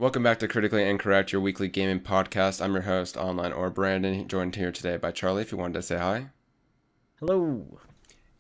Welcome back to Critically Incorrect, your weekly gaming podcast. I'm your host, Online or Brandon, joined here today by Charlie, if you wanted to say hi. Hello.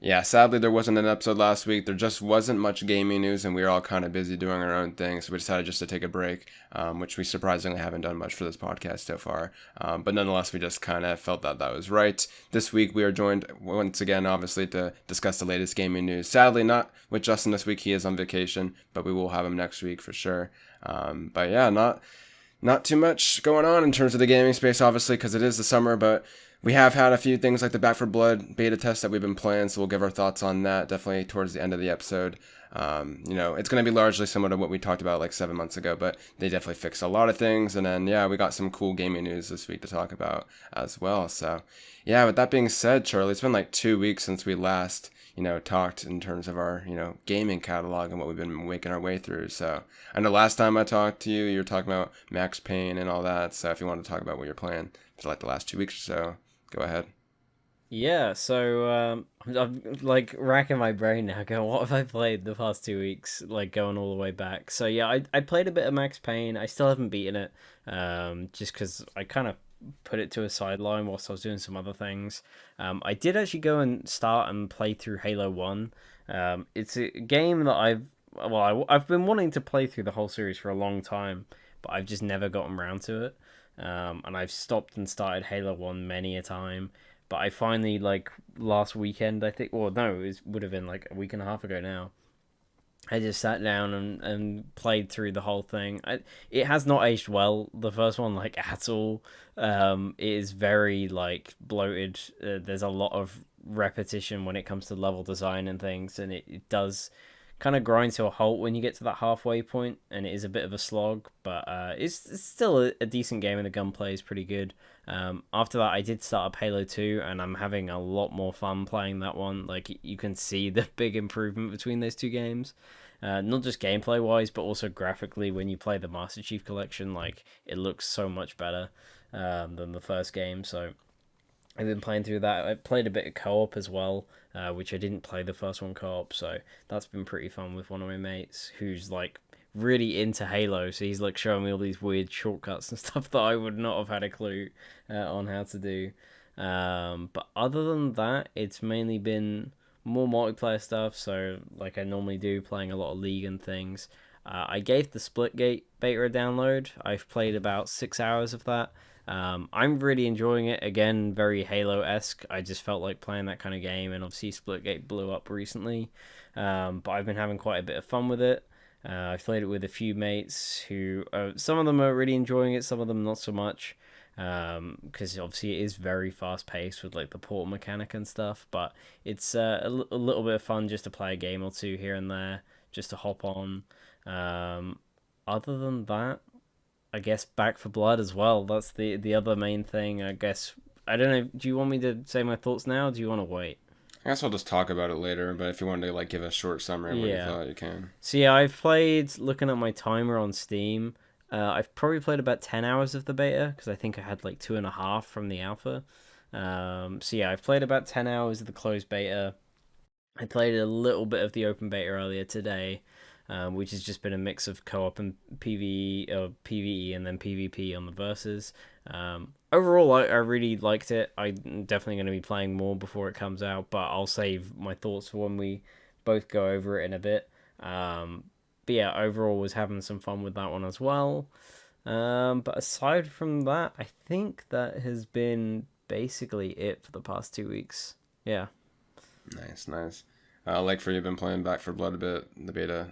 Yeah, sadly, there wasn't an episode last week. There just wasn't much gaming news, and we were all kind of busy doing our own thing, so we decided just to take a break, which we surprisingly haven't done much for this podcast so far. But nonetheless, we just kind of felt that that was right. This week, we are joined once again, obviously, to discuss the latest gaming news. Sadly, not with Justin this week. He is on vacation, but we will have him next week for sure. But yeah, not too much going on in terms of the gaming space, obviously, because it is the summer, but we have had a few things like the Back for Blood beta test that we've been playing, so we'll give our thoughts on that definitely towards the end of the episode. It's going to be largely similar to what we talked about like 7 months ago, but they definitely fixed a lot of things. And then, yeah, we got some cool gaming news this week to talk about as well. So, yeah, with that being said, Charlie, it's been like 2 weeks since we last talked in terms of our, gaming catalog and what we've been making our way through. So I know last time I talked to you, you were talking about Max Payne and all that. So if you want to talk about what you're playing for like the last 2 weeks or so, go ahead. Yeah, I'm like racking my brain now, going, what have I played the past 2 weeks? Like going all the way back. So yeah, I played a bit of Max Payne. I still haven't beaten it, just because I kind of put it to a sideline whilst I was doing some other things. I did actually go and start and play through Halo 1. It's a game that I've been wanting to play through the whole series for a long time, but I've just never gotten around to it. And I've stopped and started Halo 1 many a time. But I finally, like, last weekend, I think, well, no, it would have been like a week and a half ago now. I just sat down and played through the whole thing. It has not aged well, the first one, like, at all. It is very, like, bloated. There's a lot of repetition when it comes to level design and things, and it does kind of grind to a halt when you get to that halfway point, and it is a bit of a slog, but it's still a decent game, and the gunplay is pretty good. After that, I did start up Halo 2, and I'm having a lot more fun playing that one. Like, you can see the big improvement between those two games. Not just gameplay wise, but also graphically. When you play the Master Chief Collection, like, it looks so much better than the first game. So I've been playing through that. I played a bit of co-op as well, which I didn't play the first one co-op, so that's been pretty fun with one of my mates who's like really into Halo. So he's like showing me all these weird shortcuts and stuff that I would not have had a clue on how to do. But other than that, it's mainly been more multiplayer stuff. So like I normally do, playing a lot of League and things. I gave the Splitgate beta a download. I've played about 6 hours of that. I'm really enjoying it. Again, very Halo-esque. I just felt like playing that kind of game, and obviously Splitgate blew up recently. But I've been having quite a bit of fun with it. I've played it with a few mates who, some of them are really enjoying it, some of them not so much. Because obviously it is very fast paced with like the portal mechanic and stuff. But it's a little bit of fun just to play a game or two here and there, just to hop on. Other than that, I guess Back for Blood as well. That's the other main thing. I guess I don't know. Do you want me to say my thoughts now? Or do you want to wait? I guess I'll just talk about it later, but if you wanted to like give a short summary of what you Yeah. thought, you can. So yeah, I've played. Looking at my timer on Steam, I've probably played about 10 hours of the beta because I think I had like 2.5 from the alpha. So yeah, I've played about 10 hours of the closed beta. I played a little bit of the open beta earlier today, which has just been a mix of co-op and PvE, or PvE and then PvP on the verses. Overall, I really liked it. I'm definitely going to be playing more before it comes out, but I'll save my thoughts for when we both go over it in a bit. But yeah, overall was having some fun with that one as well. But aside from that, I think that has been basically it for the past 2 weeks. Yeah. Nice, nice. Like for you, been playing Back for Blood a bit, the beta.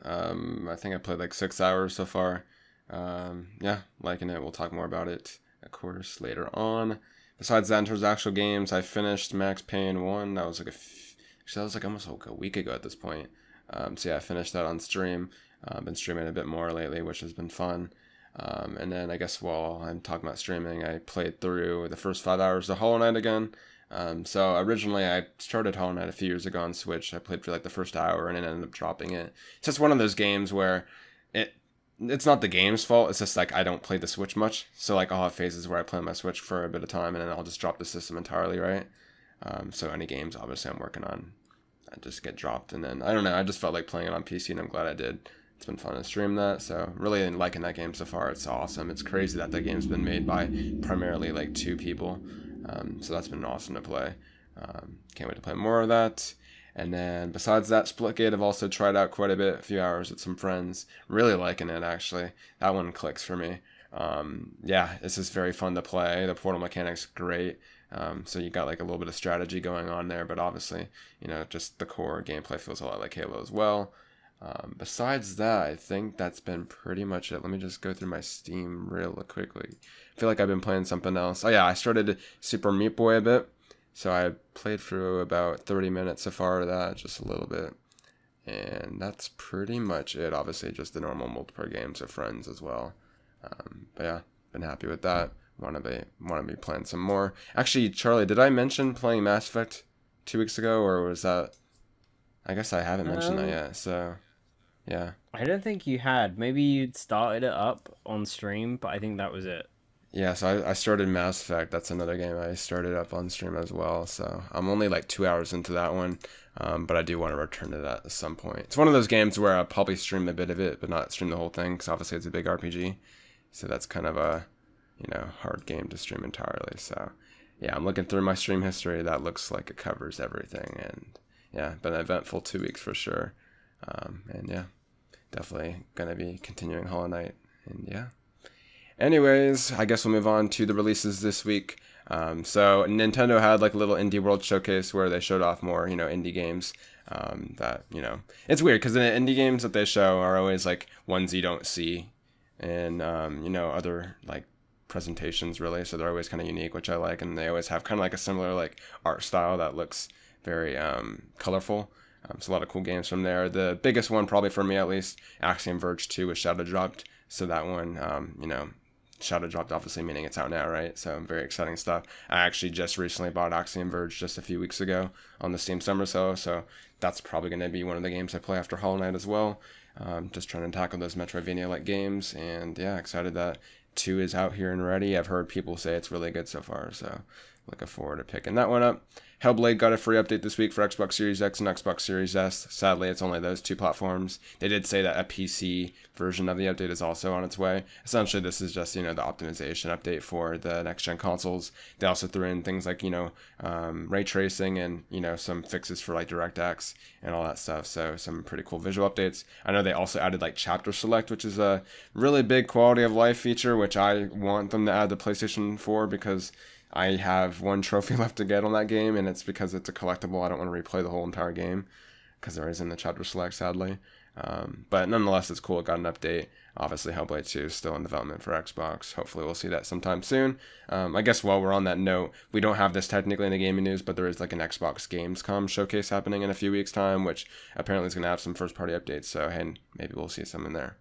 I think I played like 6 hours so far. Yeah, liking it. We'll talk more about it, of course, later on. Besides that, in terms of actual games, I finished Max Payne 1. That was like actually, that was like almost like a week ago at this point. So yeah, I finished that on stream. Been streaming a bit more lately, which has been fun. And then I guess while I'm talking about streaming, I played through the first 5 hours of Hollow Knight again. So originally I started Hollow Knight a few years ago on Switch. I played for like the first hour and then ended up dropping it. It's just one of those games where it it's not the game's fault. It's just like I don't play the Switch much. So like I'll have phases where I play on my Switch for a bit of time and then I'll just drop the system entirely, right? So any games obviously I'm working on, I just get dropped and then I don't know. I just felt like playing it on PC and I'm glad I did. it's been fun to stream that. So really liking that game so far. It's awesome. It's crazy that game's been made by primarily like 2 people. So that's been awesome to play. Can't wait to play more of that. And then besides that, Splitgate I've also tried out quite a bit, a few hours with some friends. Really liking it, actually. That one clicks for me. Yeah, this is very fun to play. The portal mechanic's great. So you got like a little bit of strategy going on there, but obviously, just the core gameplay feels a lot like Halo as well. Besides that, I think that's been pretty much it. Let me just go through my Steam real quickly. I feel like I've been playing something else. Oh yeah, I started Super Meat Boy a bit. So I played through about 30 minutes so far of that, just a little bit. And that's pretty much it. Obviously, just the normal multiplayer games with friends as well. But yeah, been happy with that. Want to be playing some more. Actually, Charlie, did I mention playing Mass Effect 2 weeks ago, or was that? I guess I haven't mentioned that yet. So yeah. I don't think you had. Maybe you'd started it up on stream, but I think that was it. Yeah, so I started Mass Effect. That's another game I started up on stream as well. So I'm only like 2 hours into that one, but I do want to return to that at some point. It's one of those games where I'll probably stream a bit of it, but not stream the whole thing, because obviously it's a big RPG. So that's kind of a, hard game to stream entirely. So yeah, I'm looking through my stream history. That looks like it covers everything. And yeah, been an eventful 2 weeks for sure. And yeah, definitely going to be continuing Hollow Knight. And yeah. Anyways, I guess we'll move on to the releases this week. So Nintendo had like a little Indie World showcase where they showed off more, indie games. That it's weird because the indie games that they show are always like ones you don't see in other like presentations really. So they're always kind of unique, which I like, and they always have kind of like a similar like art style that looks very colorful. So a lot of cool games from there. The biggest one, probably for me at least, Axiom Verge 2 was Shadow Dropped. So that one, Shadow dropped, obviously, meaning it's out now, right? So very exciting stuff. I actually just recently bought Axiom Verge just a few weeks ago on the Steam Summer Sale, so that's probably going to be one of the games I play after Hollow Knight as well. Just trying to tackle those Metroidvania-like games, and yeah, excited that 2 is out here and ready. I've heard people say it's really good so far, so looking forward to picking that one up. Hellblade got a free update this week for Xbox Series X and Xbox Series S. Sadly, it's only those 2 platforms. They did say that a PC version of the update is also on its way. Essentially, this is just, the optimization update for the next-gen consoles. They also threw in things like, ray tracing and, some fixes for, like, DirectX and all that stuff. So some pretty cool visual updates. I know they also added, like, Chapter Select, which is a really big quality of life feature, which I want them to add to PlayStation 4 because I have 1 trophy left to get on that game, and it's because it's a collectible. I don't want to replay the whole entire game because there isn't a chapter select, sadly. But nonetheless, it's cool. It got an update. Obviously, Hellblade 2 is still in development for Xbox. Hopefully, we'll see that sometime soon. I guess while we're on that note, we don't have this technically in the gaming news, but there is like an Xbox Gamescom showcase happening in a few weeks' time, which apparently is going to have some first-party updates. So, hey, maybe we'll see some in there.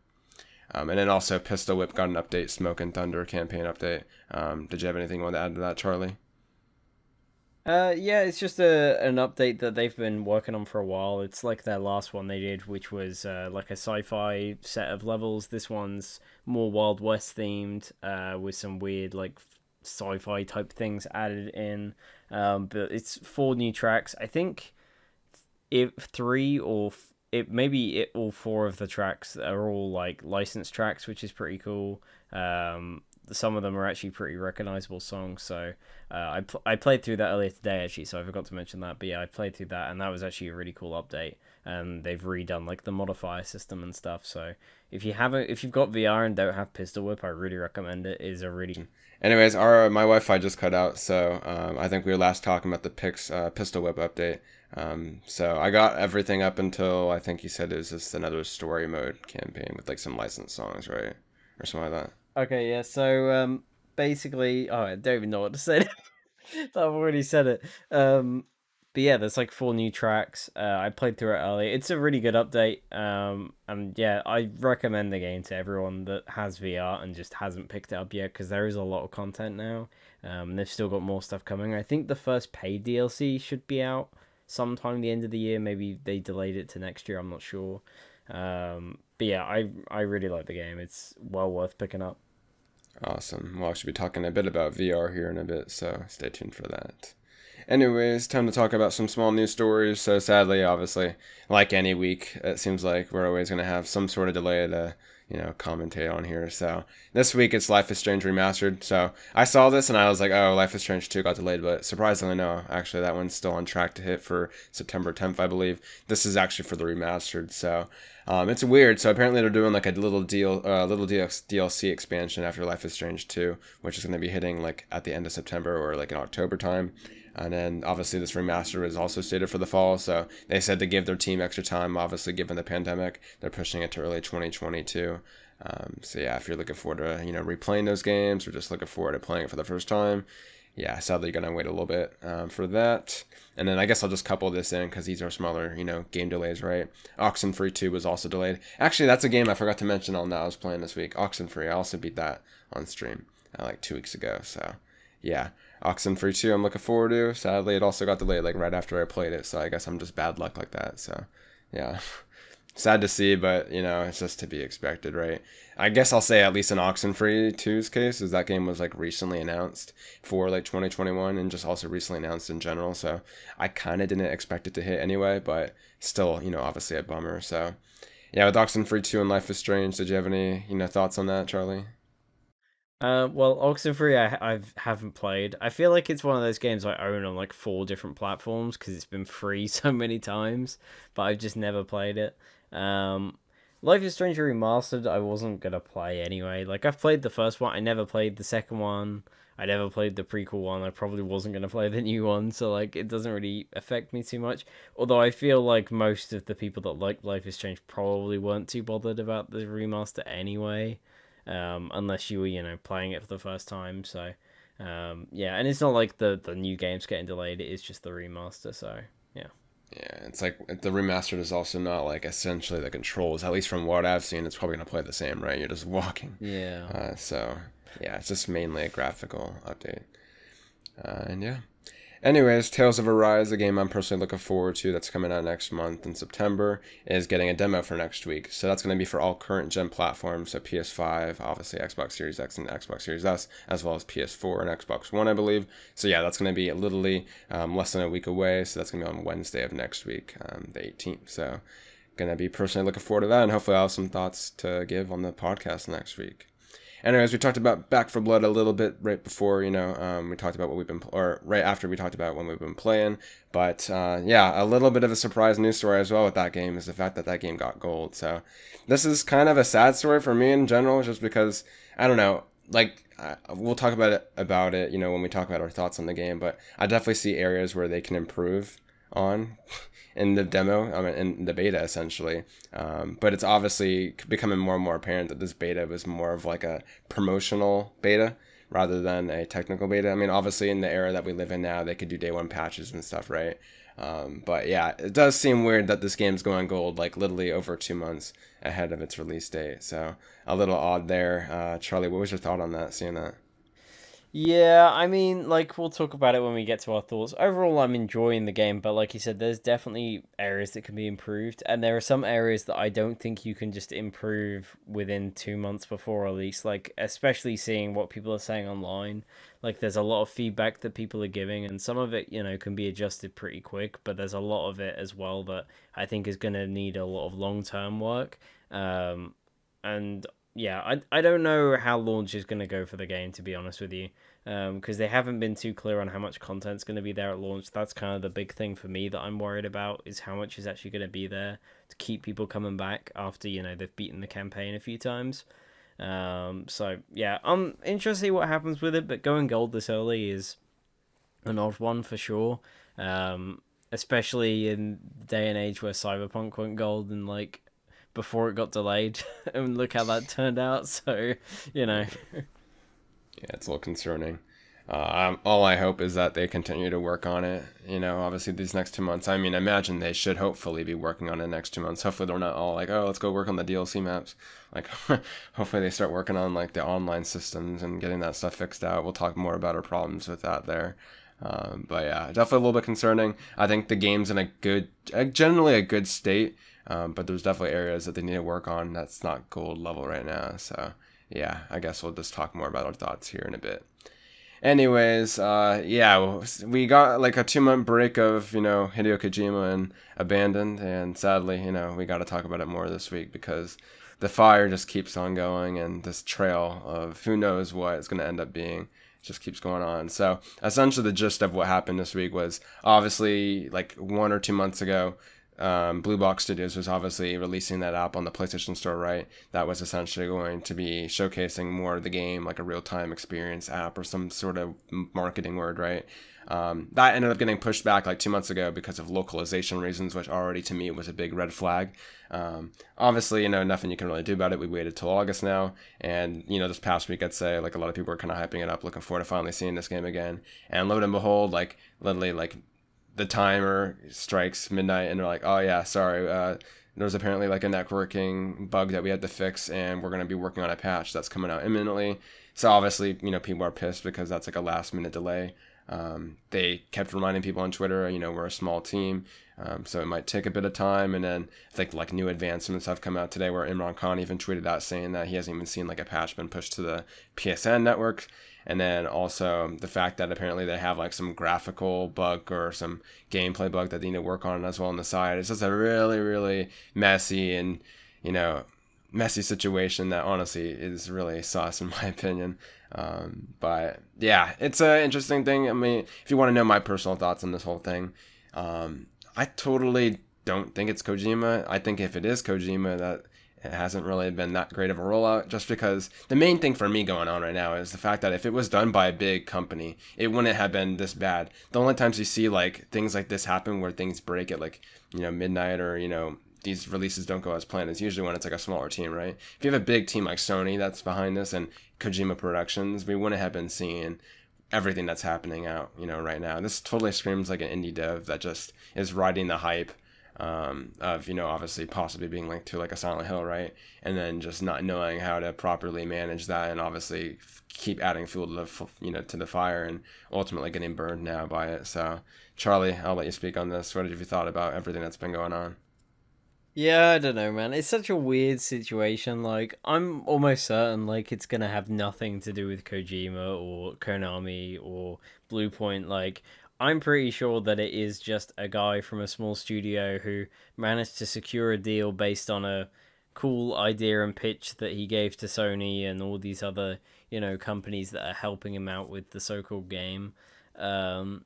And then also Pistol Whip got an update, Smoke and Thunder campaign update. Did you have anything you want to add to that, Charlie? Yeah, it's just an update that they've been working on for a while. It's like their last one they did, which was like a sci-fi set of levels. This one's more Wild West themed, with some weird like sci-fi type things added in. But it's 4 new tracks. I think if 3 or all 4 of the tracks are all like licensed tracks, which is pretty cool. Some of them are actually pretty recognizable songs. So I played through that earlier today actually, so I forgot to mention that. But yeah, I played through that, and that was actually a really cool update. And they've redone like the modifier system and stuff. So if you've got VR and don't have Pistol Whip, I really recommend it. It is a really Anyways, my Wi-Fi just cut out, so I think we were last talking about the Pistol Whip update. So I got everything up until I think he said it was just another story mode campaign with like some licensed songs, right, or something like that. Okay, yeah. So basically, I don't even know what to say. I've already said it. But yeah, there's like 4 new tracks. I played through it earlier. It's a really good update. And yeah, I recommend the game to everyone that has VR and just hasn't picked it up yet, because there is a lot of content now. They've still got more stuff coming. I think the first paid DLC should be out sometime the end of the year. Maybe they delayed it to next year. I'm not sure. But yeah, I really like the game. It's well worth picking up. Awesome. Well, I should be talking a bit about VR here in a bit, so stay tuned for that. Anyways, time to talk about some small news stories. So sadly, obviously, like any week, it seems like we're always going to have some sort of delay to, commentate on here. So this week it's Life is Strange Remastered. So I saw this and I was like, oh, Life is Strange 2 got delayed, but surprisingly, no. Actually, that one's still on track to hit for September 10th, I believe. This is actually for the Remastered. So it's weird. So apparently they're doing like a little DLC expansion after Life is Strange 2, which is going to be hitting like at the end of September or like in October time. And then obviously this remaster is also slated for the fall, so they said to give their team extra time. Obviously, given the pandemic, they're pushing it to early 2022. So yeah, if you're looking forward to replaying those games or just looking forward to playing it for the first time, yeah, sadly you're gonna wait a little bit for that. And then I guess I'll just couple this in because these are smaller, game delays, right? Oxenfree 2 was also delayed. Actually, that's a game I forgot to mention on that I was playing this week. Oxenfree, I also beat that on stream like 2 weeks ago. So yeah, Oxenfree 2 I'm looking forward to. Sadly, it also got delayed like right after I played it, so I guess I'm just bad luck like that. So yeah, sad to see, but it's just to be expected, right? I guess I'll say at least in Oxenfree 2's case is that game was like recently announced for like 2021 and just also recently announced in general, so I kind of didn't expect it to hit anyway, but still, obviously a bummer. So yeah, with Oxenfree 2 and Life is Strange, did you have any thoughts on that, Charlie? Well, Oxenfree I haven't played. I feel like it's one of those games I own on like 4 different platforms because it's been free so many times, but I've just never played it. Um, Life is Strange Remastered I wasn't gonna play anyway. Like I've played the first one, I never played the second one. I never played the prequel one. I probably wasn't gonna play the new one, so like it doesn't really affect me too much. Although I feel like most of the people that like Life is Strange probably weren't too bothered about the remaster anyway, unless you were playing it for the first time. So yeah, and it's not like the new game's getting delayed. It is just the remaster. So yeah. Yeah, it's like the remastered is also not like essentially the controls. At least from what I've seen, it's probably gonna play the same, right? You're just walking. Yeah. So yeah, it's just mainly a graphical update. And yeah. Anyways, Tales of Arise, a game I'm personally looking forward to that's coming out next month in September, is getting a demo for next week. So that's going to be for all current gen platforms, so PS5, obviously Xbox Series X and Xbox Series S, as well as PS4 and Xbox One, I believe. So yeah, that's going to be literally less than a week away. So that's going to be on Wednesday of next week, the 18th. So going to be personally looking forward to that, and hopefully I'll have some thoughts to give on the podcast next week. Anyways, we talked about Back for Blood a little bit right before, we talked about what we've been, or right after we talked about when we've been playing. But yeah, a little bit of a surprise news story as well with that game is the fact that that game got gold. So this is kind of a sad story for me in general, just because I don't know, like we'll talk about it, when we talk about our thoughts on the game. But I definitely see areas where they can improve on in the demo, in the beta essentially. But it's obviously becoming more and more apparent that this beta was more of like a promotional beta rather than a technical beta. I mean, obviously in the era that we live in now, they could do day one patches and stuff, right? But yeah, it does seem weird that this game's going gold like literally over 2 months ahead of its release date. So a little odd there. Charlie, what was your thought on that, seeing that? Yeah, I mean, like, we'll talk about it when we get to our thoughts. Overall, I'm enjoying the game, but like you said, there's definitely areas that can be improved, and there are some areas that I don't think you can just improve within 2 months before release, like, especially seeing what people are saying online. Like, there's a lot of feedback that people are giving, and some of it, can be adjusted pretty quick, but there's a lot of it as well that I think is going to need a lot of long-term work. And yeah, I don't know how launch is going to go for the game, to be honest with you, because they haven't been too clear on how much content's going to be there at launch. That's kind of the big thing for me that I'm worried about, is how much is actually going to be there to keep people coming back after, they've beaten the campaign a few times. So yeah, I'm interested to see what happens with it, but going gold this early is an odd one for sure. Especially in the day and age where Cyberpunk went gold and like before it got delayed, and look how that turned out. So, Yeah, it's a little concerning. All I hope is that they continue to work on it. Obviously these next 2 months. I mean, I imagine they should hopefully be working on it next 2 months. Hopefully they're not all like, oh, let's go work on the DLC maps. Like, hopefully they start working on like the online systems and getting that stuff fixed out. We'll talk more about our problems with that there. But yeah, definitely a little bit concerning. I think the game's in generally a good state. But there's definitely areas that they need to work on that's not gold level right now. So yeah, I guess we'll just talk more about our thoughts here in a bit. Anyways, yeah, we got like a 2 month break of Hideo Kojima and Abandoned, and sadly, we got to talk about it more this week because the fire just keeps on going, and this trail of who knows what it's going to end up being just keeps going on. So essentially, the gist of what happened this week was obviously like 1 or 2 months ago. Blue Box Studios was obviously releasing that app on the PlayStation Store, right? That was essentially going to be showcasing more of the game, like a real time experience app or some sort of marketing word, right? That ended up getting pushed back like 2 months ago because of localization reasons, which already to me was a big red flag. Obviously, nothing you can really do about it. We waited till August now, and this past week, I'd say like a lot of people were kind of hyping it up, looking forward to finally seeing this game again. And lo and behold, like literally like the timer strikes midnight and they're like, oh yeah, sorry, there's apparently like a networking bug that we had to fix, and we're going to be working on a patch that's coming out imminently. So obviously, people are pissed because that's like a last minute delay. They kept reminding people on Twitter, we're a small team, so it might take a bit of time. And then I think like new advancements have come out today where Imran Khan even tweeted out saying that he hasn't even seen like a patch been pushed to the PSN network. And then also the fact that apparently they have like some graphical bug or some gameplay bug that they need to work on as well on the side. It's just a really, really messy and, messy situation that honestly is really sus in my opinion. But yeah, it's an interesting thing. I mean, if you want to know my personal thoughts on this whole thing, I totally don't think it's Kojima. I think if it is Kojima, that it hasn't really been that great of a rollout, just because the main thing for me going on right now is the fact that if it was done by a big company, it wouldn't have been this bad. The only times you see like things like this happen where things break at like, midnight, or, these releases don't go as planned, is usually when it's like a smaller team, right? If you have a big team like Sony that's behind this and Kojima Productions, we wouldn't have been seeing everything that's happening out, right now. This totally screams like an indie dev that just is riding the hype of obviously possibly being linked to like a Silent Hill, right? And then just not knowing how to properly manage that, and obviously keep adding fuel to the to the fire, and ultimately getting burned now by it. So Charlie, I'll let you speak on this. What have you thought about everything that's been going on? Yeah, I don't know, man. It's such a weird situation. Like, I'm almost certain, like, it's gonna have nothing to do with Kojima or Konami or Bluepoint. Like, I'm pretty sure that it is just a guy from a small studio who managed to secure a deal based on a cool idea and pitch that he gave to Sony and all these other, companies that are helping him out with the so-called game. Um,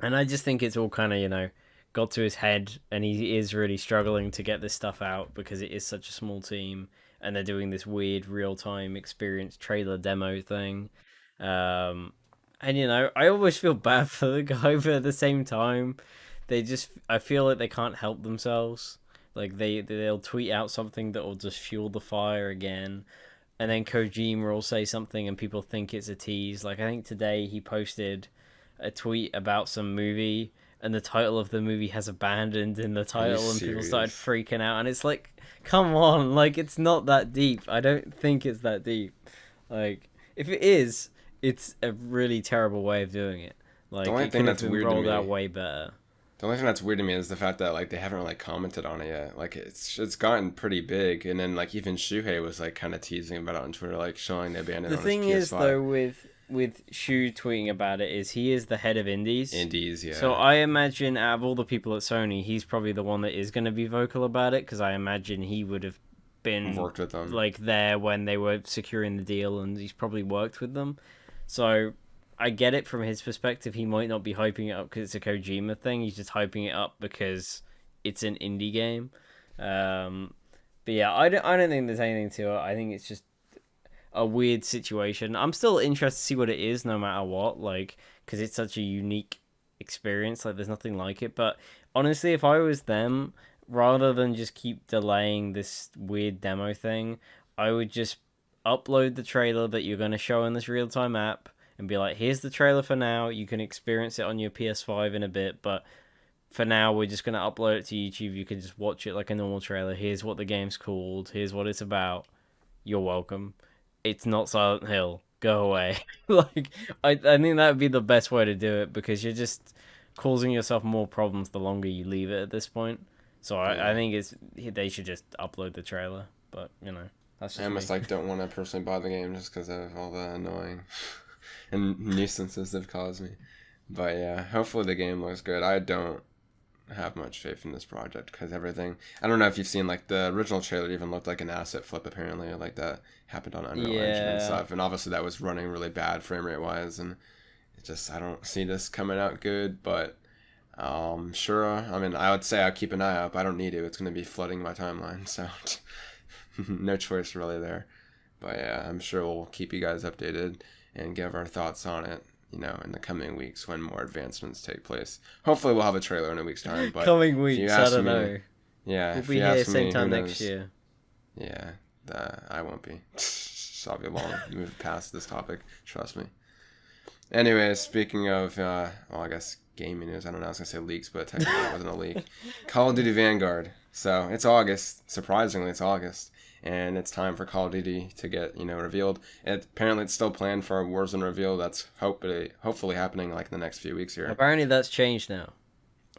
and I just think it's all kind of, got to his head, and he is really struggling to get this stuff out because it is such a small team, and they're doing this weird real time experience trailer demo thing. Um, and I always feel bad for the guy, but at the same time, I feel like they can't help themselves. Like they'll tweet out something that will just fuel the fire again, and then Kojima will say something and people think it's a tease. Like I think today he posted a tweet about some movie, and the title of the movie has abandoned in the Are you title, and people started serious? freaking out, and it's like, come on, like it's not that deep. I don't think it's that deep. Like if it is, it's a really terrible way of doing it. The Like only it thing could have that's been weird to rolled out me way better. The only thing that's weird to me is the fact that like they haven't really commented on it yet. Like it's gotten pretty big, and then like even Shuhei was like kind of teasing about it on Twitter, like showing the abandon The on his thing is PS5. though with Shu tweeting about it is he is the head of indies. Indies, So yeah, I imagine out of all the people at Sony, he's probably the one that is going to be vocal about it, because I imagine he would have been worked with them. like there when they were securing the deal, and he's probably worked with them. So I get it from his perspective. He might not be hyping it up because it's a Kojima thing. He's just hyping it up because it's an indie game. Um, but yeah, I don't think there's anything to it. I think it's just a weird situation. I'm still interested to see what it is, no matter what. Like, because it's such a unique experience. Like, there's nothing like it. But honestly, if I was them, rather than just keep delaying this weird demo thing, I would just upload the trailer that you're going to show in this real time app and be like, here's the trailer for now. You can experience it on your PS5 in a bit, but for now, we're just going to upload it to YouTube. You can just watch it like a normal trailer. Here's what the game's called. Here's what it's about. You're welcome. It's not Silent Hill. Go away. Like, I think that would be the best way to do it, because you're just causing yourself more problems the longer you leave it at this point. So I Yeah, think they should just upload the trailer. But, that's I just me. almost like don't want to personally buy the game just because of all the annoying and nuisances they've caused me. But yeah, hopefully the game looks good. I don't have much faith in this project because everything. I don't know if you've seen like the original trailer even looked like an asset flip apparently, like that happened on Unreal Engine and Yeah. stuff, and obviously that was running really bad frame rate wise, and it just I don't see this coming out good, but. Sure. I mean, I would say I'll keep an eye out, but I don't need to. It's going to be flooding my timeline, so no choice really there. But yeah, I'm sure we'll keep you guys updated and give our thoughts on it, in the coming weeks when more advancements take place. Hopefully, we'll have a trailer in a week's time. But Coming if you weeks, I ask don't me, know. yeah, We'll if be you here ask same me, time who next knows? year. Yeah, I won't be. So I'll be long. Move past this topic. Trust me. Anyways, speaking of, I guess gaming news. I don't know. I was gonna say leaks, but technically it wasn't a leak. Call of Duty Vanguard. So it's August. Surprisingly, it's August, and it's time for Call of Duty to get revealed. Apparently, it's still planned for a Warzone reveal. That's hopefully happening like in the next few weeks here. Apparently that's changed now.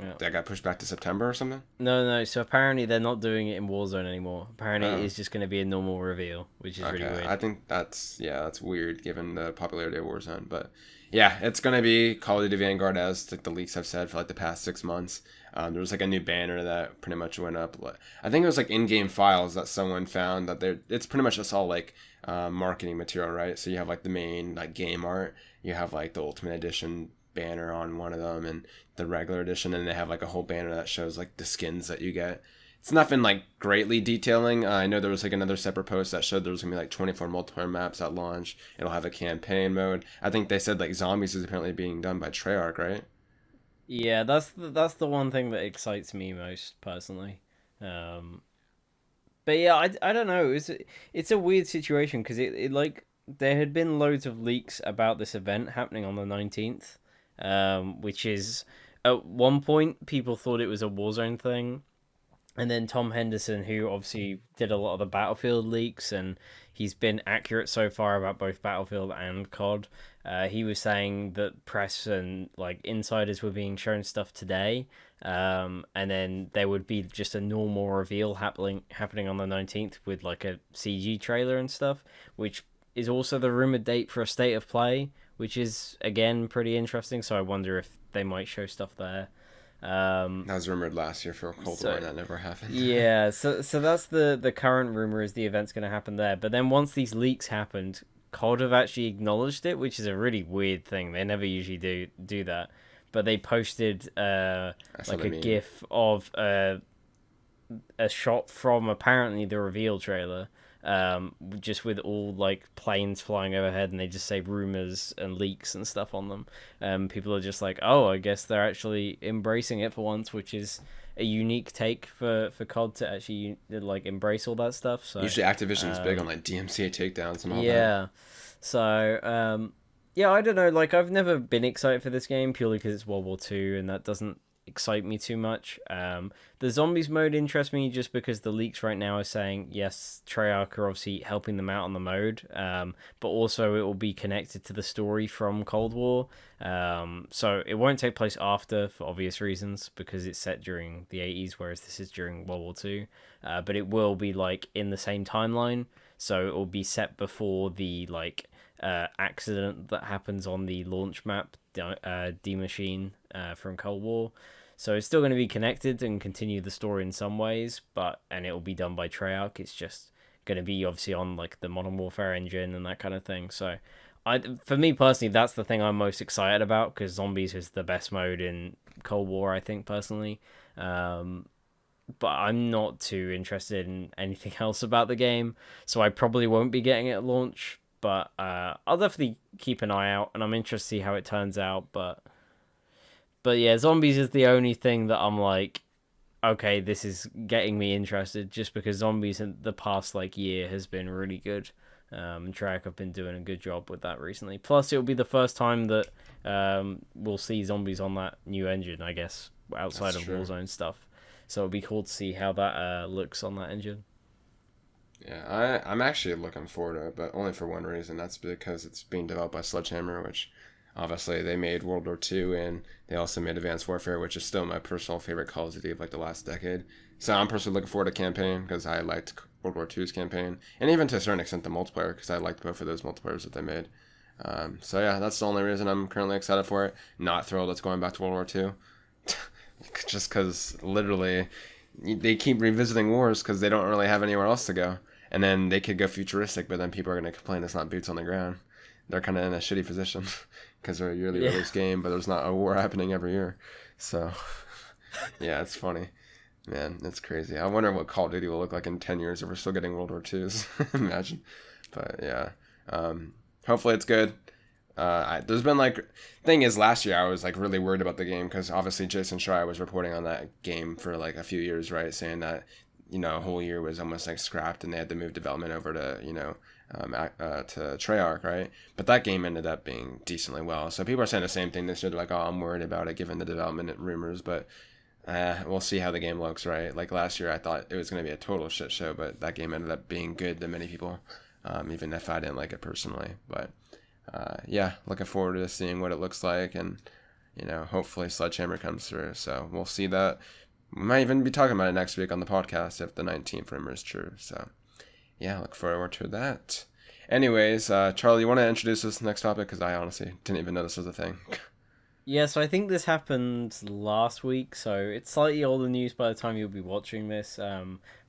Yeah. That got pushed back to September or something. No. So apparently they're not doing it in Warzone anymore. Apparently Oh. it's just going to be a normal reveal, which is really weird. I think that's weird given the popularity of Warzone, but yeah, it's gonna be Call of Duty Vanguard as like the leaks have said for like the past 6 months. There was like a new banner that pretty much went up. I think it was like in-game files that someone found that it's pretty much just all like marketing material, right? So you have like the main like game art, you have like the Ultimate Edition banner on one of them, and the regular edition, and they have like a whole banner that shows like the skins that you get. It's nothing like greatly detailing. I know there was like another separate post that showed there was gonna be like 24 multiplayer maps at launch. It'll have a campaign mode. I think they said like zombies is apparently being done by Treyarch, right? Yeah, that's the one thing that excites me most personally. Um, but yeah, I don't know. It's a weird situation because it like there had been loads of leaks about this event happening on the 19th, which is at one point people thought it was a Warzone thing. And then Tom Henderson, who obviously did a lot of the Battlefield leaks, and he's been accurate so far about both Battlefield and COD. He was saying that press and like insiders were being shown stuff today, and then there would be just a normal reveal happening on the 19th with like a CG trailer and stuff, which is also the rumored date for a state of play, which is again pretty interesting. So I wonder if they might show stuff there. That was rumored last year for Cold War, and that never happened. Yeah, so that's the current rumor is the event's going to happen there. But then once these leaks happened, COD have actually acknowledged it, which is a really weird thing. They never usually do that. But they posted like a GIF of a shot from apparently the reveal trailer, just with all like planes flying overhead, and they just say rumors and leaks and stuff on them. People are just like, oh, I guess they're actually embracing it for once, which is a unique take for COD to actually like embrace all that stuff. So usually Activision's big on like DMCA takedowns and all that. Yeah, so yeah, I don't know. Like I've never been excited for this game purely because it's World War II, and that doesn't excite me too much. The zombies mode interests me just because the leaks right now are saying yes, Treyarch are obviously helping them out on the mode, but also it will be connected to the story from Cold War. So it won't take place after for obvious reasons because it's set during the 80s, whereas this is during World War II. But it will be like in the same timeline, so it will be set before the like accident that happens on the launch map, D Machine from Cold War. So it's still going to be connected and continue the story in some ways, and it will be done by Treyarch. It's just going to be obviously on like the Modern Warfare engine and that kind of thing. So for me personally, that's the thing I'm most excited about because zombies is the best mode in Cold War, I think personally. But I'm not too interested in anything else about the game, so I probably won't be getting it at launch. But I'll definitely keep an eye out, and I'm interested to see how it turns out. But yeah, zombies is the only thing that I'm like, okay, this is getting me interested, just because zombies in the past like year has been really good. And Treyarch have been doing a good job with that recently. Plus, it'll be the first time that we'll see zombies on that new engine, I guess, outside of Warzone stuff. So it'll be cool to see how that looks on that engine. Yeah, I'm actually looking forward to it, but only for one reason. That's because it's being developed by Sledgehammer, which obviously they made World War II, and they also made Advanced Warfare, which is still my personal favorite Call of Duty of like the last decade. So I'm personally looking forward to campaign because I liked World War II's campaign, and even to a certain extent the multiplayer because I liked both of those multiplayers that they made. So yeah, that's the only reason I'm currently excited for it. Not thrilled it's going back to World War II. Just because literally they keep revisiting wars because they don't really have anywhere else to go. And then they could go futuristic, but then people are going to complain it's not boots on the ground. They're kind of in a shitty position because they're a yearly Yeah. release game, but there's not a war happening every year. So yeah, it's funny. Man, it's crazy. I wonder what Call of Duty will look like in 10 years if we're still getting World War IIs. Imagine. But yeah. Hopefully it's good. There's been like, thing is, last year I was like really worried about the game because obviously Jason Schreier was reporting on that game for like a few years, right? Saying that, a whole year was almost like scrapped and they had to move development over to, to Treyarch, right? But that game ended up being decently well. So people are saying the same thing this year. They're like, oh, I'm worried about it given the development rumors, but we'll see how the game looks, right? Like last year I thought it was going to be a total shit show, but that game ended up being good to many people, even if I didn't like it personally. But yeah, looking forward to seeing what it looks like, and hopefully Sledgehammer comes through. So we'll see that. We might even be talking about it next week on the podcast if the 19th rumor is true. So yeah, look forward to that. Anyways, Charlie, you want to introduce this next topic? Because I honestly didn't even know this was a thing. Yeah, so I think this happened last week, so it's slightly older news by the time you'll be watching this.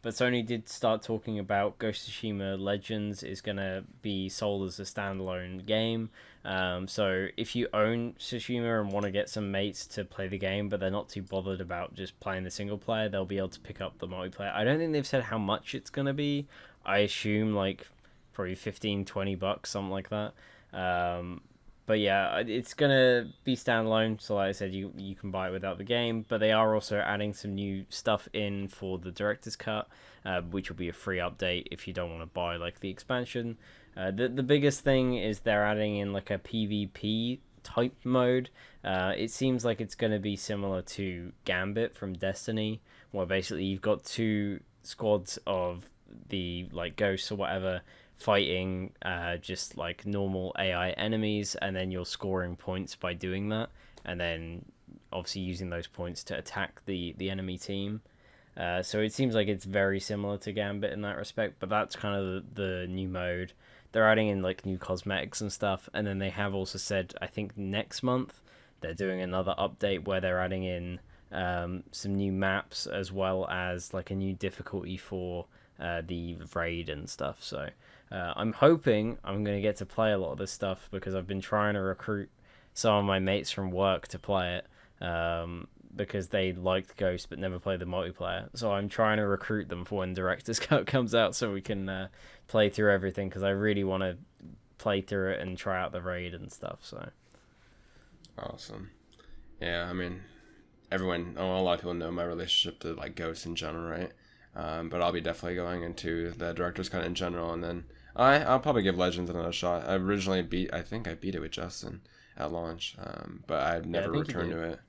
But Sony did start talking about Ghost of Tsushima Legends is going to be sold as a standalone game. So if you own Tsushima and want to get some mates to play the game, but they're not too bothered about just playing the single player, they'll be able to pick up the multiplayer. I don't think they've said how much it's going to be. I assume like probably 15, $20, something like that. But yeah, it's gonna be standalone. So like I said, you can buy it without the game, but they are also adding some new stuff in for the director's cut, which will be a free update if you don't want to buy like the expansion. The biggest thing is they're adding in like a PvP type mode. It seems like it's gonna be similar to Gambit from Destiny, where basically you've got two squads of the like ghosts or whatever fighting just like normal AI enemies, and then you're scoring points by doing that, and then obviously using those points to attack the enemy team. So it seems like it's very similar to Gambit in that respect, but that's kind of the new mode. They're adding in like new cosmetics and stuff, and then they have also said I think next month they're doing another update where they're adding in some new maps as well as like a new difficulty for the raid and stuff. So I'm hoping I'm going to get to play a lot of this stuff because I've been trying to recruit some of my mates from work to play it because they liked Ghost but never played the multiplayer. So I'm trying to recruit them for when Director's Cut comes out so we can play through everything because I really want to play through it and try out the raid and stuff. So Awesome. Yeah, I mean, a lot of people know my relationship to like Ghost in general, right? But I'll be definitely going into the director's cut in general, and then I'll probably give Legends another shot. I think I beat it with Justin at launch, but I've never returned to it.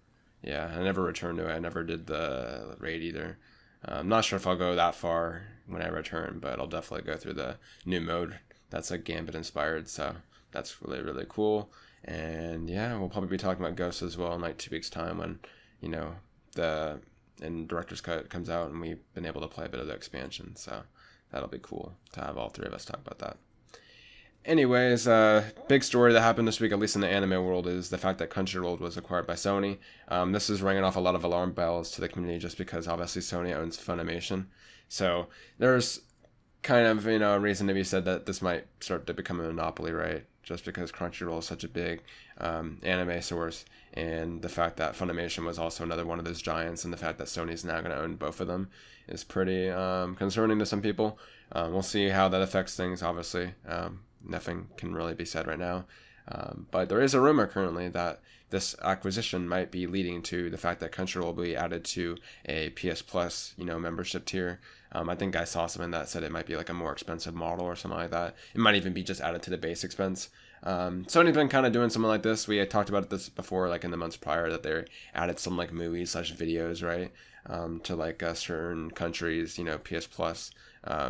Yeah, I never returned to it. I never did the raid either. I'm not sure if I'll go that far when I return, but I'll definitely go through the new mode that's like Gambit inspired. So that's really really cool. And yeah, we'll probably be talking about Ghost as well in like 2 weeks time when the director's cut comes out and we've been able to play a bit of the expansion. So that'll be cool to have all three of us talk about that. Anyways, big story that happened this week, at least in the anime world, is the fact that Crunchyroll was acquired by Sony. This is ringing off a lot of alarm bells to the community just because obviously Sony owns Funimation. So there's kind of, a reason to be said that this might start to become a monopoly, right? Just because Crunchyroll is such a big anime source, and the fact that Funimation was also another one of those giants, and the fact that Sony's now going to own both of them is pretty concerning to some people. We'll see how that affects things, obviously. Nothing can really be said right now. But there is a rumor currently that this acquisition might be leading to the fact that Crunchyroll will be added to a PS Plus, membership tier. I think I saw something that said it might be like a more expensive model or something like that. It might even be just added to the base expense. Sony's been kind of doing something like this. We had talked about this before, like in the months prior, that they added some like movies/videos, right, to like certain countries, PS Plus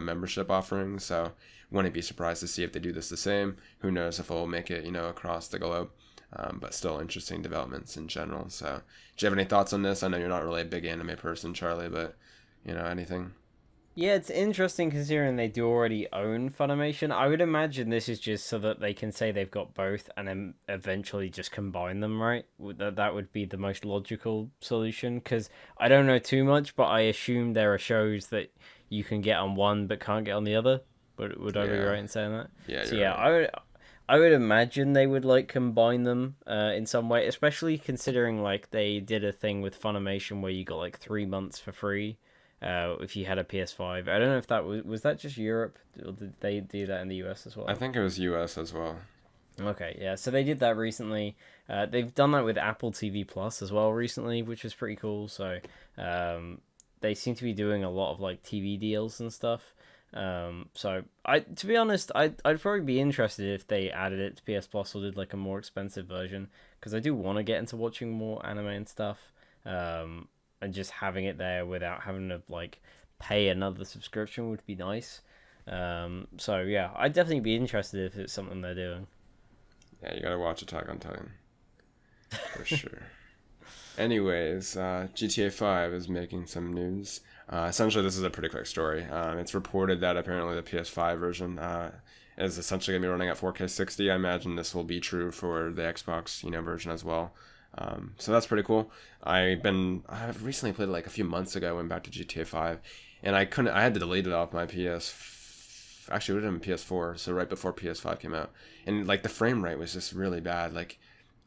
membership offerings. So wouldn't be surprised to see if they do this the same. Who knows if it'll make it, across the globe. But still interesting developments in general. So, do you have any thoughts on this? I know you're not really a big anime person, Charlie, but anything? Yeah, it's interesting considering they do already own Funimation. I would imagine this is just so that they can say they've got both and then eventually just combine them, right? That would be the most logical solution because I don't know too much, but I assume there are shows that you can get on one but can't get on the other. Would I be Yeah, right in saying that? yeah, So you're yeah, right. I would imagine they would like combine them in some way, especially considering like they did a thing with Funimation where you got like 3 months for free if you had a PS5. I don't know if that was that just Europe or did they do that in the US as I well? think it was U.S. as well. Okay, yeah. So they did that recently. They've done that with Apple TV Plus as well recently, which is pretty cool. So um, they seem to be doing a lot of like TV deals and stuff. So to be honest, I'd probably be interested if they added it to PS Plus or did like a more expensive version because I do want to get into watching more anime and stuff. And just having it there without having to like pay another subscription would be nice. So yeah, I'd definitely be interested if it's something they're doing. Yeah, you gotta watch Attack on Titan for sure. Anyways, GTA 5 is making some news. Essentially, this is a pretty quick story. It's reported that apparently the PS5 version is essentially going to be running at 4K 60. I imagine this will be true for the Xbox, version as well. So that's pretty cool. I've recently played it like a few months ago. I went back to GTA 5, and I couldn't. I had to delete it off my PS. Actually, it would have been PS4, so right before PS5 came out, and like the frame rate was just really bad. Like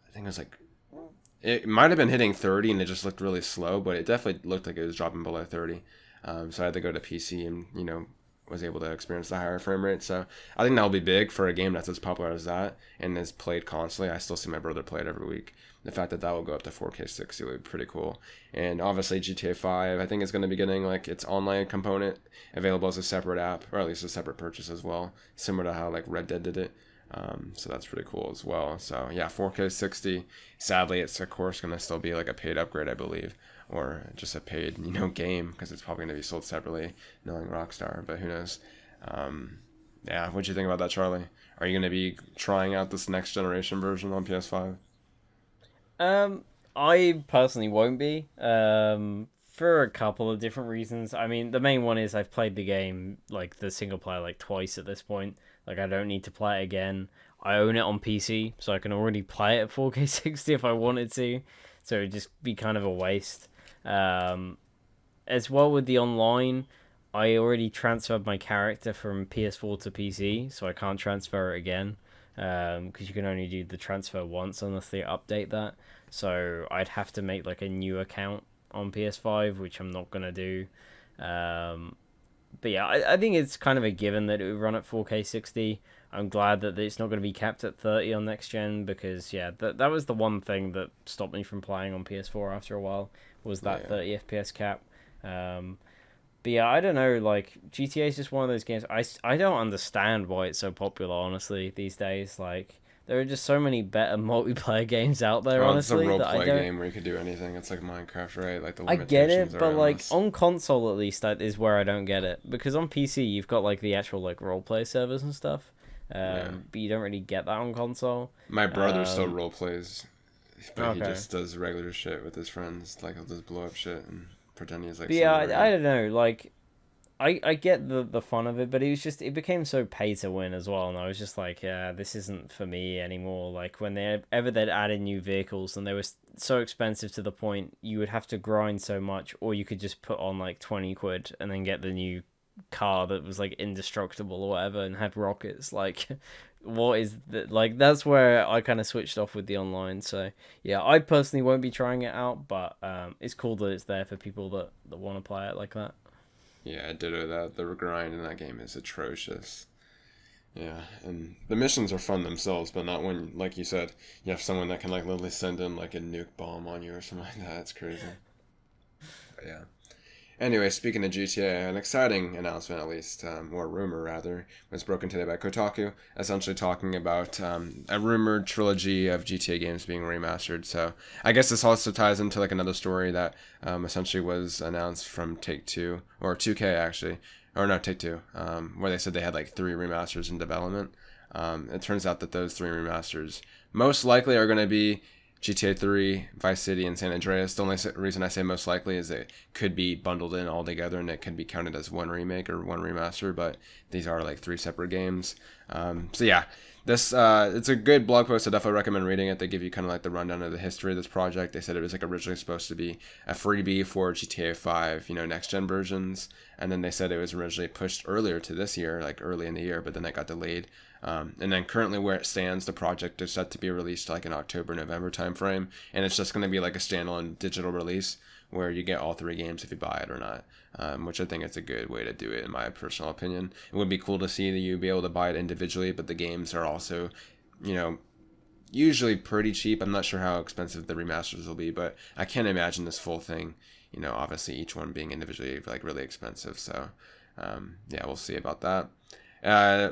I think it was like it might have been hitting 30 and it just looked really slow, but it definitely looked like it was dropping below 30. So I had to go to PC and, was able to experience the higher frame rate. So I think that'll be big for a game that's as popular as that and is played constantly. I still see my brother play it every week. The fact that that will go up to 4K 60 would be pretty cool. And obviously GTA 5, I think it's going to be getting like its online component available as a separate app, or at least a separate purchase as well, similar to how like Red Dead did it. So that's pretty cool as well. So yeah, 4K 60. Sadly, it's of course going to still be like a paid upgrade, I believe, or just a paid game because it's probably going to be sold separately, knowing Rockstar. But who knows? Yeah, what'd you think about that, Charlie? Are you going to be trying out this next generation version on PS5? Um, I personally won't be. For a couple of different reasons. I mean, the main one is I've played the game like the single player like twice at this point. Like I don't need to play it again. I own it on PC, so I can already play it at 4K 60 if I wanted to. So it'd just be kind of a waste. Um, as well with the online, I already transferred my character from PS4 to PC, so I can't transfer it again. Because you can only do the transfer once unless they update that. So I'd have to make like a new account on PS5, which I'm not gonna do. Um, but yeah, I think it's kind of a given that it would run at 4K 60. I'm glad that it's not going to be capped at 30 on next gen because yeah, that was the one thing that stopped me from playing on PS4 after a while was that Yeah. 30 FPS cap. Um, but yeah, I don't know. Like GTA is just one of those games. I don't understand why it's so popular. Honestly, these days, like there are just so many better multiplayer games out there. Well, it's a Honestly, role that I play don't. game where you could do anything. It's like Minecraft, right? Like the I get limitations it, are but like endless. on console at least, that is where I don't get it because on PC you've got like the actual like role play servers and stuff. Yeah. But you don't really get that on console. My brother still Um, role plays, but he okay. just does regular shit with his friends. Like he'll just blow up shit and pretend he's like But yeah, some I nerd. don't know. Like I get the fun of it, but it became so pay to win as well, and I was just like, yeah, this isn't for me anymore. Like when they'd added new vehicles and they were so expensive to the point you would have to grind so much, or you could just put on like 20 quid and then get the new car that was like indestructible or whatever and had rockets. Like, what is that? Like that's where I kind of switched off with the online. So yeah, I personally won't be trying it out, but it's cool that it's there for people that want to play it like that. Yeah, ditto that. The grind in that game is atrocious. Yeah, and the missions are fun themselves, but not when, like you said, you have someone that can like literally send in like a nuke bomb on you or something like that. It's crazy. But yeah. Anyway, speaking of GTA, an exciting announcement, at least, or rumor rather, was broken today by Kotaku, essentially talking about a rumored trilogy of GTA games being remastered. So I guess this also ties into like another story that essentially was announced from Take Two, or 2K actually, or no, Take Two, where they said they had like 3 remasters in development. It turns out that those 3 remasters most likely are going to be GTA 3, Vice City, and San Andreas. The only reason I say most likely is it could be bundled in all together and it could be counted as one remake or one remaster, but these are like 3 separate games. So yeah, this it's a good blog post. I definitely recommend reading it. They give you kind of like the rundown of the history of this project. They said it was like originally supposed to be a freebie for GTA 5, next gen versions, and then they said it was originally pushed earlier to this year, like early in the year, but then that got delayed. And then currently where it stands, the project is set to be released like in October, November timeframe, and it's just going to be like a standalone digital release where you get all 3 games if you buy it or not, which I think is a good way to do it in my personal opinion. It would be cool to see that you be able to buy it individually, but the games are also, usually pretty cheap. I'm not sure how expensive the remasters will be, but I can't imagine this full thing, obviously each one being individually like really expensive. So yeah, we'll see about that.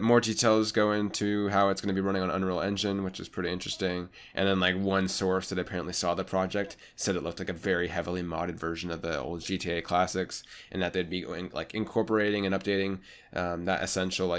More details go into how it's going to be running on Unreal Engine, which is pretty interesting. And then like one source that apparently saw the project said it looked like a very heavily modded version of the old GTA classics, and that they'd be going, like incorporating and updating that essential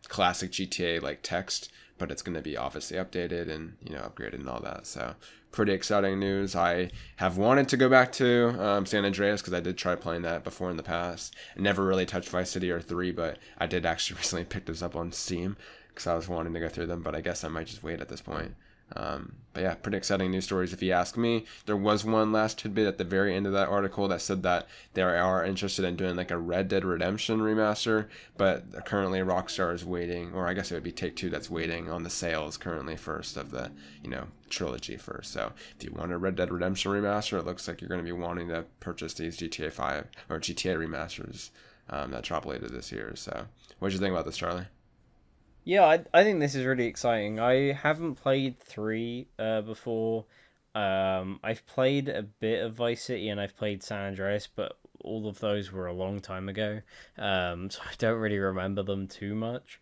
classic GTA like text, but it's going to be obviously updated and upgraded and all that. So pretty exciting news. I have wanted to go back to San Andreas because I did try playing that before in the past. I never really touched Vice City or 3, but I did actually recently pick those up on Steam because I was wanting to go through them, but I guess I might just wait at this point. But yeah, pretty exciting news stories if you ask me. There was one last tidbit at the very end of that article that said that they are interested in doing like a Red Dead Redemption remaster, but currently Rockstar is waiting, or I guess it would be Take-Two that's waiting on the sales currently first of the, trilogy first. So if you want a Red Dead Redemption remaster, it looks like you're going to be wanting to purchase these GTA 5 or GTA remasters that drop later this year. So what do you think about this, Charlie? Yeah, I think this is really exciting. I haven't played 3 before. I've played a bit of Vice City and I've played San Andreas, but all of those were a long time ago. So I don't really remember them too much.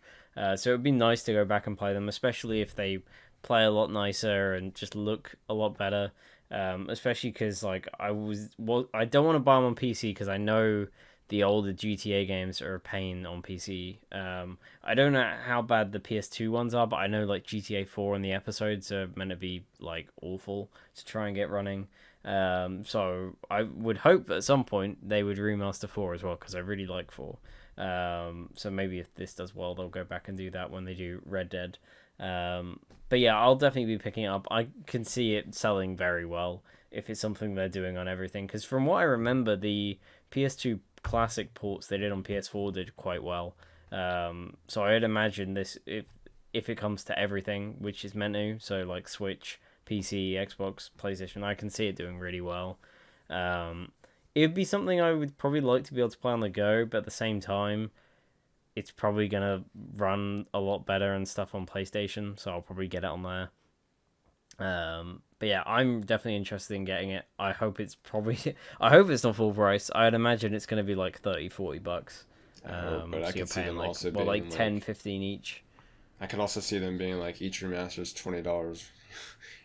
So it would be nice to go back and play them, especially if they play a lot nicer and just look a lot better. Especially because like I don't want to buy them on PC because I know the older GTA games are a pain on PC. I don't know how bad the PS2 ones are, but I know like GTA 4 and the episodes are meant to be like awful to try and get running. So I would hope at some point they would remaster 4 as well because I really like 4. So maybe if this does well, they'll go back and do that when they do Red Dead. But yeah, I'll definitely be picking it up. I can see it selling very well if it's something they're doing on everything. Because from what I remember, the PS2 classic ports they did on PS4 did quite well. So I'd imagine this if it comes to everything, which is meant to, so like Switch, PC, Xbox, PlayStation, I can see it doing really well. It would be something I would probably like to be able to play on the go, but at the same time, it's probably gonna run a lot better and stuff on PlayStation, so I'll probably get it on there. But yeah, I'm definitely interested in getting it. I hope it's I hope it's not full price. I'd imagine it's going to be like $30-$40. I hope, but so I can you're see paying them like, also well, being like 10-15 each. I can also see them being like each remaster is $20,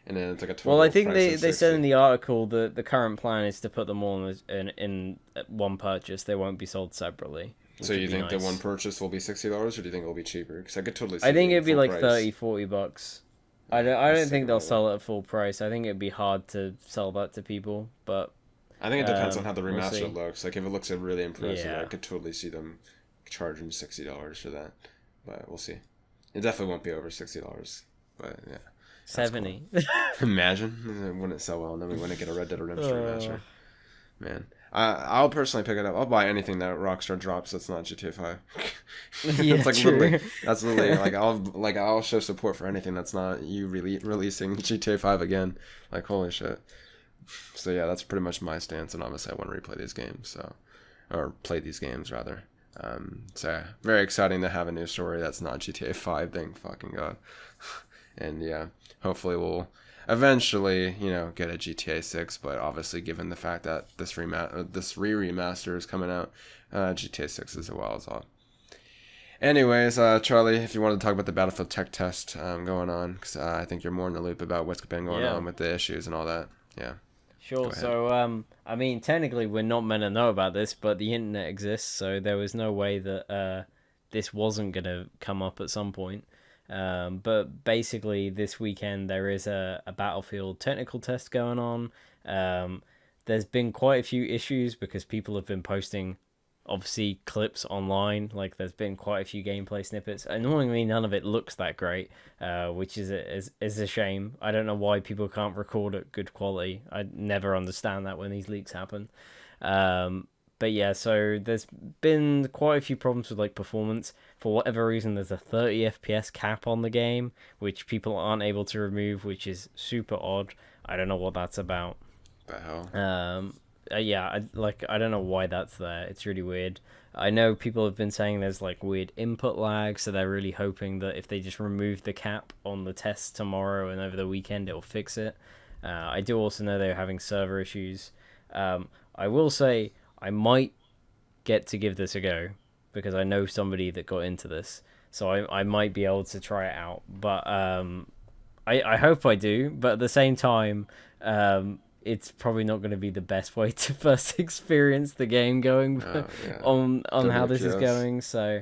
and then it's like a Well, I total think price of they said in 60. the article that the current plan is to put them all in one purchase. They won't be sold separately. So you think nice. the one purchase will be $60, or do you think it'll be cheaper? Because I could totally see I think it it'd be full like price. $30-$40. I That's don't sick think of they'll it. sell it at full price. I think it'd be hard to sell that to people, but I think it depends on how the we'll remaster see. looks. Like if it looks really impressive, Yeah. I could totally see them charging $60 for that. But we'll see. It definitely won't be over $60. But yeah, 70. Cool. Imagine it wouldn't sell well, and then we wouldn't get a Red Dead Redemption remaster. Man, I'll personally pick it up. I'll buy anything that Rockstar drops that's not GTA 5. Yeah, It's like true. literally like I'll show support for anything that's not you releasing GTA 5 again. Like holy shit. So yeah, that's pretty much my stance, and obviously I want to replay these games, or play these games rather. So yeah, very exciting to have a new story that's not GTA 5. Thank fucking god. And yeah, hopefully we'll eventually, get a GTA 6, but obviously given the fact that this remaster is coming out, GTA 6 is a while off. Anyways, Charlie, if you want to talk about the Battlefield tech test going on, because I think you're more in the loop about what's been going on with the issues and all that. Yeah. Sure. So, I mean, technically, we're not meant to know about this, but the internet exists, so there was no way that this wasn't gonna come up at some point. But basically, this weekend there is a Battlefield technical test going on. There's been quite a few issues because people have been posting, obviously, clips online. Like, there's been quite a few gameplay snippets. Annoyingly, none of it looks that great, which is a shame. I don't know why people can't record at good quality. I never understand that when these leaks happen. But yeah, so there's been quite a few problems with like performance. For whatever reason, there's a 30 FPS cap on the game, which people aren't able to remove, which is super odd. I don't know what that's about. The hell? Yeah, I don't know why that's there. It's really weird. I know people have been saying there's like weird input lag, so they're really hoping that if they just remove the cap on the test tomorrow and over the weekend, it'll fix it. I do also know they're having server issues. I will say I might get to give this a go because I know somebody that got into this, so I might be able to try it out. But I hope I do. But at the same time, it's probably not going to be the best way to first experience the game going on how this is going. So,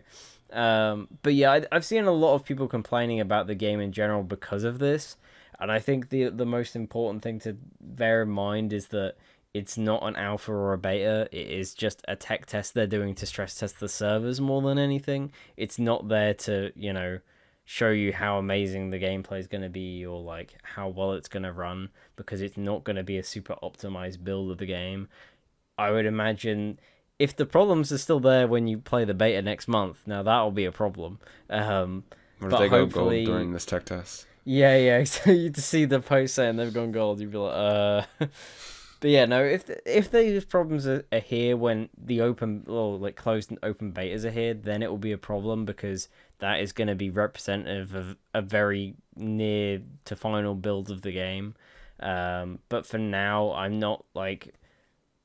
but yeah, I've seen a lot of people complaining about the game in general because of this, and I think the most important thing to bear in mind is that it's not an alpha or a beta. It is just a tech test they're doing to stress test the servers more than anything. It's not there to, show you how amazing the gameplay is going to be or like how well it's going to run, because it's not going to be a super optimized build of the game. I would imagine if the problems are still there when you play the beta next month, now that'll be a problem. What if they go gold during this tech test? Yeah. So you to see the post saying they've gone gold, you'd be like, But yeah, no. If these problems are here when the closed and open betas are here, then it will be a problem because that is going to be representative of a very near to final build of the game. But for now, I'm not like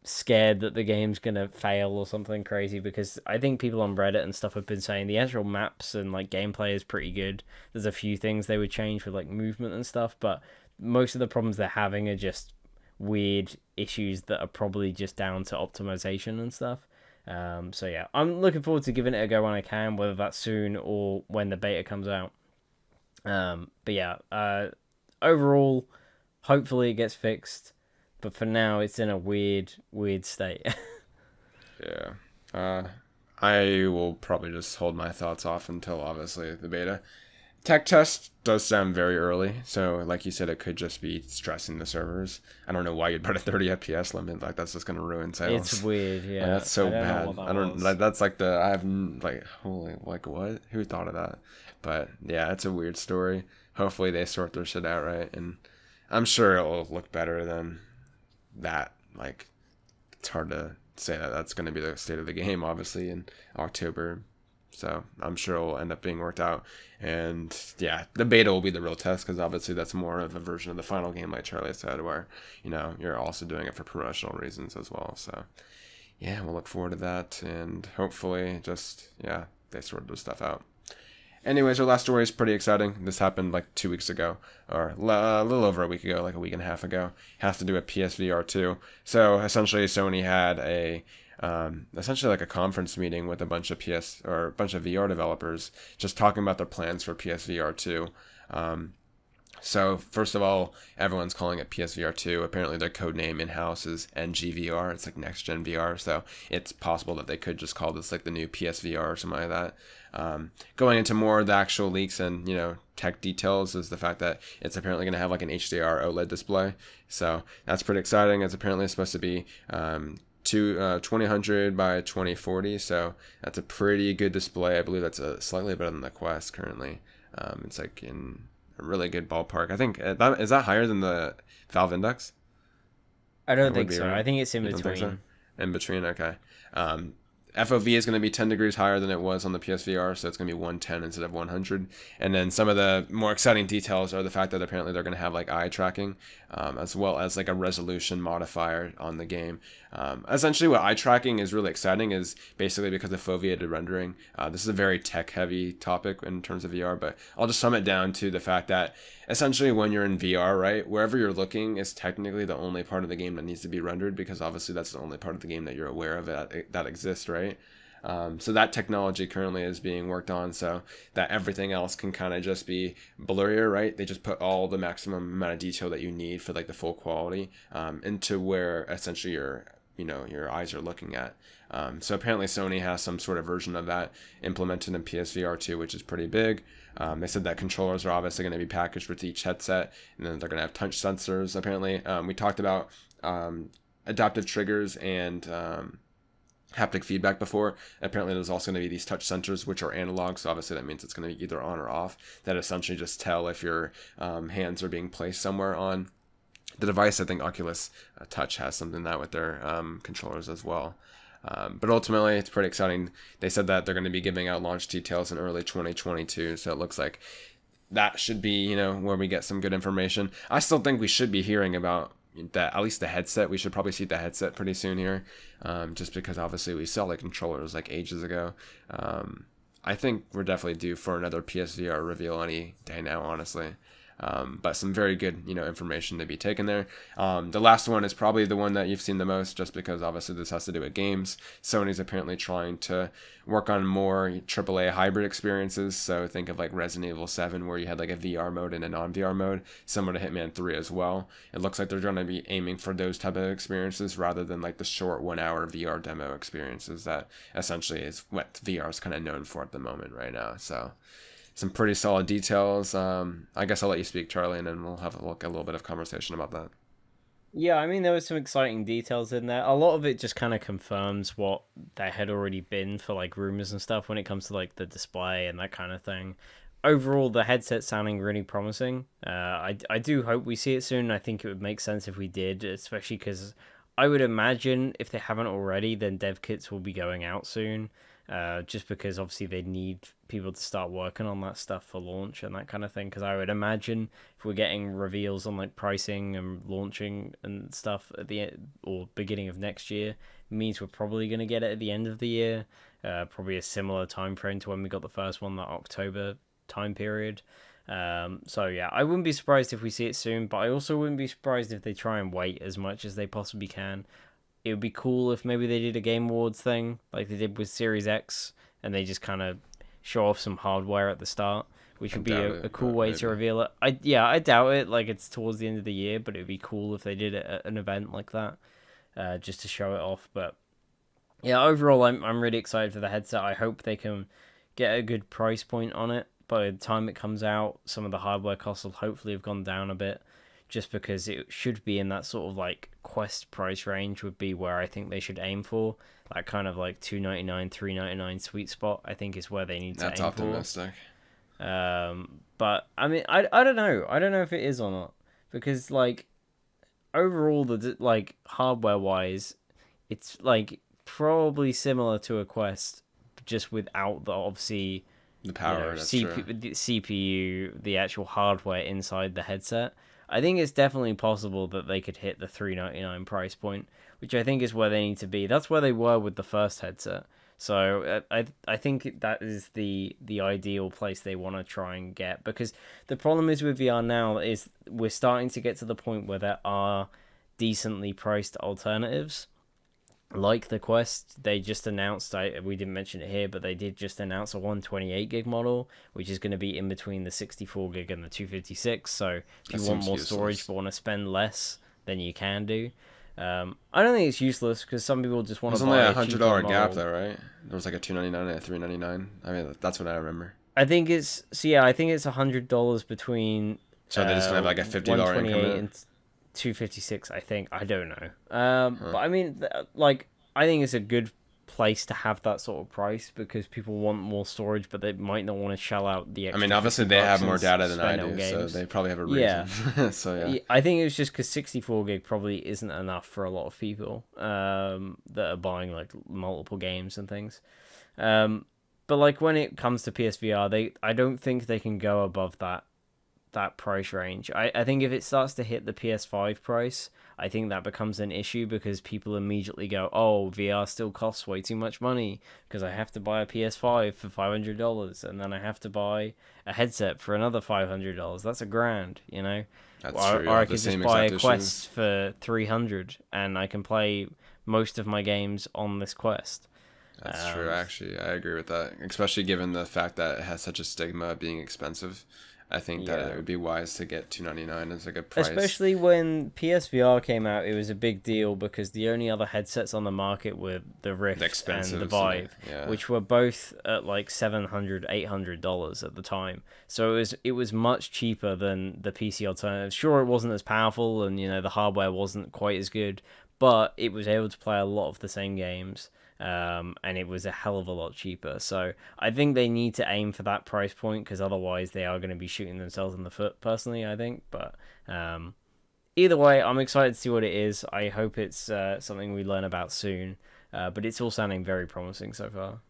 scared that the game's going to fail or something crazy, because I think people on Reddit and stuff have been saying the actual maps and like gameplay is pretty good. There's a few things they would change with like movement and stuff, but most of the problems they're having are just weird issues that are probably just down to optimization and stuff. So yeah, I'm looking forward to giving it a go when I can, whether that's soon or when the beta comes out. But yeah, overall, hopefully it gets fixed. But for now, it's in a weird state. Yeah. I will probably just hold my thoughts off until obviously the beta. Tech test does sound very early, so like you said, it could just be stressing the servers. I don't know why you'd put a 30 FPS limit. Like, that's just gonna ruin sales. It's weird, yeah. Like, that's so bad. I don't. Like, that's like I have like, holy, like, what? Who thought of that? But yeah, it's a weird story. Hopefully they sort their shit out right, and I'm sure it'll look better than that. Like, it's hard to say that that's gonna be the state of the game, obviously, in October. So I'm sure it'll end up being worked out. And yeah, the beta will be the real test, because obviously that's more of a version of the final game, like Charlie said, where, you're also doing it for promotional reasons as well. So yeah, we'll look forward to that. And hopefully they sort this stuff out. Anyways, our last story is pretty exciting. This happened like 2 weeks ago, or a little over a week ago, like a week and a half ago. It has to do with PSVR2. So essentially, Sony had essentially like a conference meeting with a bunch of VR developers, just talking about their plans for PSVR2. So first of all, everyone's calling it PSVR2. Apparently their code name in-house is NGVR. It's like next gen VR. So it's possible that they could just call this like the new PSVR or something like that. Going into more of the actual leaks and, tech details is the fact that it's apparently going to have like an HDR OLED display. So that's pretty exciting. It's apparently supposed to be 2000 by 2040, so that's a pretty good display. I believe that's slightly better than the Quest currently. It's like in a really good ballpark. I think is that higher than the Valve Index? I don't think so. Right? I think it's in between. So? In between, okay. FOV is going to be 10 degrees higher than it was on the PSVR, so it's going to be 110 instead of 100. And then some of the more exciting details are the fact that apparently they're going to have like eye tracking, as well as like a resolution modifier on the game. Essentially, what eye tracking is really exciting is basically because of foveated rendering. This is a very tech-heavy topic in terms of VR, but I'll just sum it down to the fact that essentially when you're in VR, right, wherever you're looking is technically the only part of the game that needs to be rendered, because obviously that's the only part of the game that you're aware of that exists, right? So that technology currently is being worked on, so that everything else can kind of just be blurrier, right? They just put all the maximum amount of detail that you need for like the full quality into where essentially your eyes are looking at. So apparently Sony has some sort of version of that implemented in PSVR2, which is pretty big. They said that controllers are obviously going to be packaged with each headset, and then they're going to have touch sensors. Apparently, we talked about adaptive triggers and haptic feedback before. Apparently, there's also going to be these touch sensors, which are analog, so obviously that means it's going to be either on or off, that essentially just tell if your hands are being placed somewhere on the device. I think Oculus Touch has something like that with their controllers as well. But ultimately, it's pretty exciting. They said that they're going to be giving out launch details in early 2022, so it looks like that should be, where we get some good information. I still think we should be hearing about that, at least the headset. We should probably see the headset pretty soon here, just because obviously we saw the controllers like ages ago. I think we're definitely due for another PSVR reveal any day now, honestly. But some very good, information to be taken there. The last one is probably the one that you've seen the most, just because obviously this has to do with games. Sony's apparently trying to work on more AAA hybrid experiences. So think of like Resident Evil 7, where you had like a VR mode and a non-VR mode, similar to Hitman 3 as well. It looks like they're going to be aiming for those type of experiences rather than like the short 1 hour VR demo experiences that essentially is what VR is kind of known for at the moment right now. So some pretty solid details. I guess I'll let you speak, Charlie, and then we'll have a little bit of conversation about that. Yeah, I mean, there was some exciting details in there. A lot of it just kind of confirms what there had already been for like rumors and stuff when it comes to like the display and that kind of thing. Overall, the headset's sounding really promising. I do hope we see it soon. I think it would make sense if we did, especially because I would imagine if they haven't already, then dev kits will be going out soon. Just because obviously they need people to start working on that stuff for launch and that kind of thing. Because I would imagine if we're getting reveals on like pricing and launching and stuff at the end or beginning of next year, means we're probably going to get it at the end of the year. Probably a similar time frame to when we got the first one, that October time period. So yeah, I wouldn't be surprised if we see it soon, but I also wouldn't be surprised if they try and wait as much as they possibly can. It would be cool if maybe they did a Game Awards thing like they did with Series X, and they just kind of show off some hardware at the start, which would be a cool way to reveal it. I doubt it. Like, it's towards the end of the year, but it would be cool if they did it at an event like that, just to show it off. But yeah, overall, I'm really excited for the headset. I hope they can get a good price point on it. By the time it comes out, some of the hardware costs will hopefully have gone down a bit, just because it should be in that sort of like Quest price range would be where I think they should aim for. That kind of like $299, $399 sweet spot, I think, is where they need to aim for. That's optimistic. But I mean, I don't know. I don't know if it is or not, because like overall, the like hardware wise, it's like probably similar to a Quest, just without the obviously the power, CPU, the actual hardware inside the headset. I think it's definitely possible that they could hit the $399 price point, which I think is where they need to be. That's where they were with the first headset. So I think that is the ideal place they want to try and get, because the problem is with VR now is we're starting to get to the point where there are decently priced alternatives. Like the Quest, they just announced, we didn't mention it here, but they did just announce a 128 gig model, which is going to be in between the 64 gig and the 256. So if you want more storage but want to spend less, then you can do. I don't think it's useless, because some people just want to buy a $100 gap though, right? There was like a $299 and a $399. I mean, that's what I remember. I think it's $100 between. So they just gonna have like a $50 increment. And 256, I think. I don't know. But I mean, like, I think it's a good place to have that sort of price, because people want more storage, but they might not want to shell out the extra. I mean, obviously they have more data than I do, so they probably have a reason. Yeah. So yeah. I think it was just because 64 gig probably isn't enough for a lot of people that are buying like multiple games and things. But like when it comes to PSVR, I don't think they can go above that price range. I think if it starts to hit the PS5 price, I think that becomes an issue, because people immediately go, oh, VR still costs way too much money, because I have to buy a PS5 for $500, and then I have to buy a headset for another $500. That's $1,000, you know? That's true. Or I could just buy a Quest for $300, and I can play most of my games on this Quest. That's true. Actually, I agree with that, especially given the fact that it has such a stigma of being expensive. I think that it Yeah. would be wise to get 299 as a good price. Especially when PSVR came out, it was a big deal because the only other headsets on the market were the The Rift and the expensives and Vive, yeah. which were both at like $700, $800 at the time. So it was much cheaper than the PC alternative. Sure, it wasn't as powerful, and the hardware wasn't quite as good, but it was able to play a lot of the same games. And it was a hell of a lot cheaper. So I think they need to aim for that price point because otherwise they are going to be shooting themselves in the foot. Personally, I think, but um, either way, I'm excited to see what it is. I hope it's something we learn about soon. But it's all sounding very promising so far.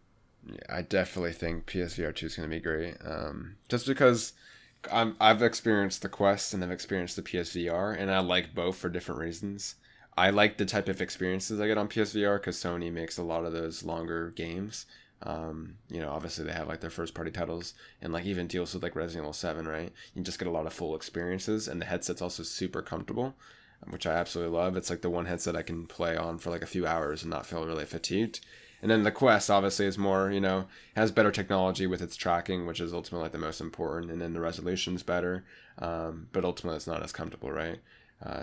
Yeah, I definitely think PSVR2 is going to be great. Just because I've experienced the Quest and I've experienced the PSVR, and I like both for different reasons. I like the type of experiences I get on PSVR because Sony makes a lot of those longer games. Obviously they have like their first party titles and like even deals with like Resident Evil 7, right? You just get a lot of full experiences, and the headset's also super comfortable, which I absolutely love. It's like the one headset I can play on for like a few hours and not feel really fatigued. And then the Quest obviously is more, has better technology with its tracking, which is ultimately like the most important. And then the resolution's better, but ultimately it's not as comfortable, right?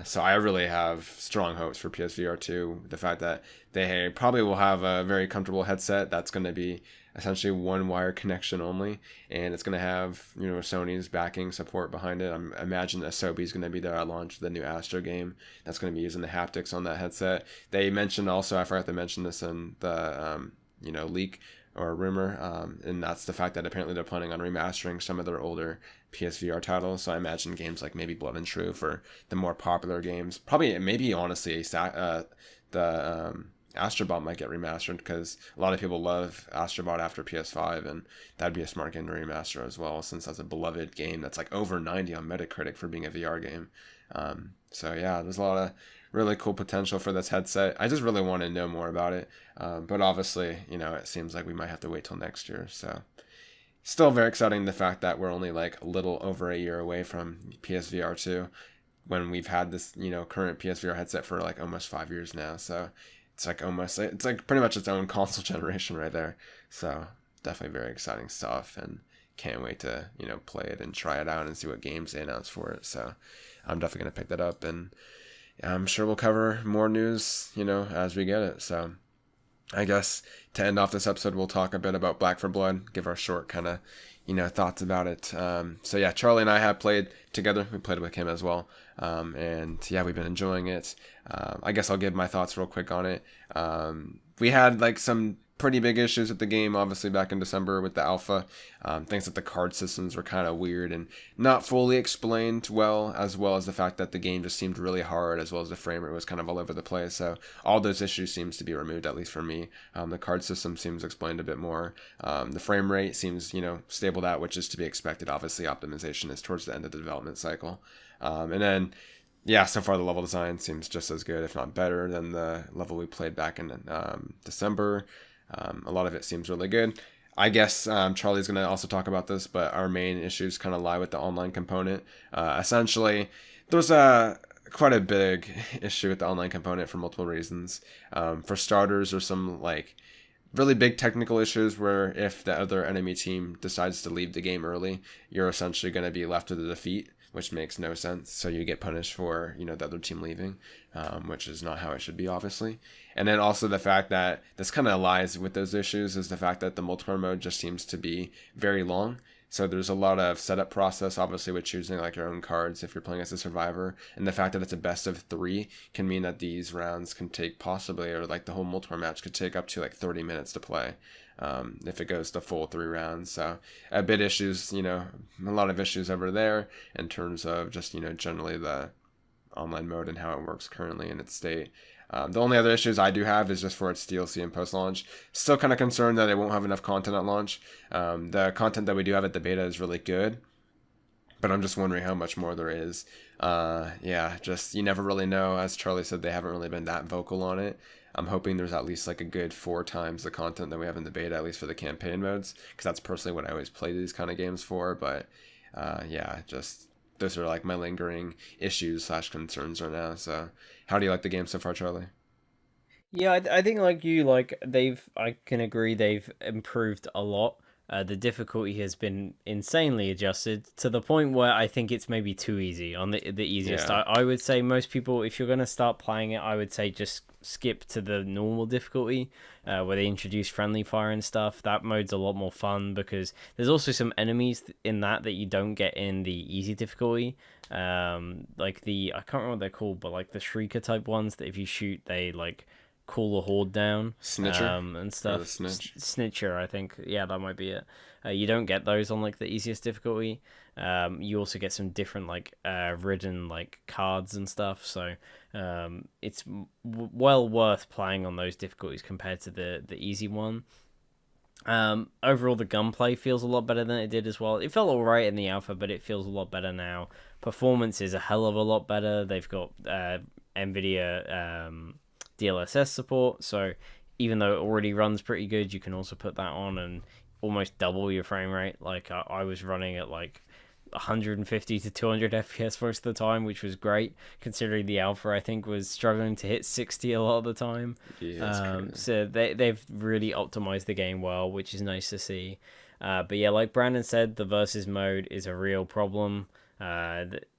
So I really have strong hopes for PSVR 2. The fact that they probably will have a very comfortable headset that's going to be essentially one wire connection only, and it's going to have Sony's backing support behind it. I imagine Asobi's going to be there at launch with the new Astro game that's going to be using the haptics on that headset. They mentioned also, I forgot to mention this in the leak or rumor, and that's the fact that apparently they're planning on remastering some of their older PSVR titles. So I imagine games like maybe Blood and Truth or the more popular games, probably maybe honestly the Astrobot might get remastered because a lot of people love Astrobot after PS5, and that'd be a smart game to remaster as well, since that's a beloved game that's like over 90 on Metacritic for being a VR game. So yeah, there's a lot of really cool potential for this headset. I just really want to know more about it, but obviously, it seems like we might have to wait till next year. So still very exciting the fact that we're only like a little over a year away from PSVR 2 when we've had this, current PSVR headset for like almost 5 years now. So it's like pretty much its own console generation right there. So definitely very exciting stuff, and can't wait to, play it and try it out and see what games they announce for it. So I'm definitely going to pick that up, and I'm sure we'll cover more news, as we get it. So I guess to end off this episode, we'll talk a bit about Black for Blood, give our short kind of, thoughts about it. So yeah, Charlie and I have played together. We played with him as well. And yeah, we've been enjoying it. I guess I'll give my thoughts real quick on it. We had like some pretty big issues with the game, obviously back in December with the alpha. Things that the card systems were kind of weird and not fully explained well as the fact that the game just seemed really hard, as well as the frame rate was kind of all over the place. So all those issues seems to be removed, at least for me. The card system seems explained a bit more. The frame rate seems, stable out, which is to be expected. Obviously, optimization is towards the end of the development cycle. And then yeah, so far the level design seems just as good, if not better, than the level we played back in December. A lot of it seems really good. I guess Charlie's going to also talk about this, but our main issues kind of lie with the online component. Essentially, there's quite a big issue with the online component for multiple reasons. For starters, there's some like really big technical issues where if the other enemy team decides to leave the game early, you're essentially going to be left with a defeat, which makes no sense. So you get punished for, the other team leaving, which is not how it should be, obviously. And then also the fact that this kind of lies with those issues is the fact that the multiplayer mode just seems to be very long. So there's a lot of setup process, obviously, with choosing like your own cards if you're playing as a survivor. And the fact that it's a best of 3 can mean that these rounds can take possibly, or like the whole multiplayer match could take up to like 30 minutes to play. If it goes the full 3 rounds. So a bit issues, a lot of issues over there in terms of just, generally the online mode and how it works currently in its state. The only other issues I do have is just for its DLC and post-launch. Still kind of concerned that it won't have enough content at launch. The content that we do have at the beta is really good, but I'm just wondering how much more there is. Yeah, just you never really know. As Charlie said, they haven't really been that vocal on it. I'm hoping there's at least like a good 4 times the content that we have in the beta, at least for the campaign modes, because that's personally what I always play these kind of games for. But yeah, just those are like my lingering issues / concerns right now. So how do you like the game so far, Charlie? Yeah, I think like you, like I can agree they've improved a lot. The difficulty has been insanely adjusted to the point where I think it's maybe too easy on the easiest. Yeah. I would say most people, if you're gonna start playing it, I would say just skip to the normal difficulty, where they introduce friendly fire and stuff. That mode's a lot more fun because there's also some enemies in that you don't get in the easy difficulty. Like I can't remember what they're called, but like the shrieker type ones that if you shoot, they like cool a horde down Snitcher and or the stuff. snitch. Snitcher, I think. Yeah, that might be it. You don't get those on like the easiest difficulty. You also get some different like ridden like cards and stuff. So it's well worth playing on those difficulties compared to the easy one. Overall, the gunplay feels a lot better than it did as well. It felt alright in the alpha, but it feels a lot better now. Performance is a hell of a lot better. They've got NVIDIA DLSS support, so even though it already runs pretty good, you can also put that on and almost double your frame rate. Like I was running at like 150 to 200 FPS most of the time, which was great considering the alpha I think was struggling to hit 60 a lot of the time. Yeah, So they've really optimized the game well, which is nice to see. But yeah, like Brandon said, the versus mode is a real problem.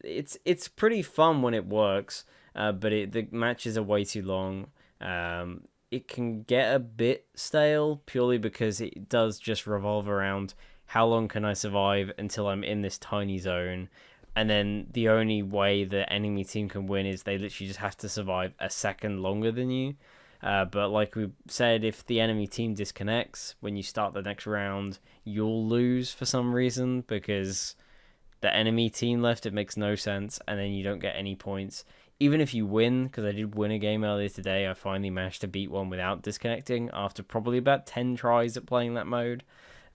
It's pretty fun when it works, but the matches are way too long. It can get a bit stale purely because it does just revolve around how long can I survive until I'm in this tiny zone, and then the only way the enemy team can win is they literally just have to survive a second longer than you. But like we said, if the enemy team disconnects when you start the next round, you'll lose for some reason because the enemy team left. It makes no sense, and then you don't get any points. Even if you win, because I did win a game earlier today, I finally managed to beat one without disconnecting after probably about 10 tries at playing that mode.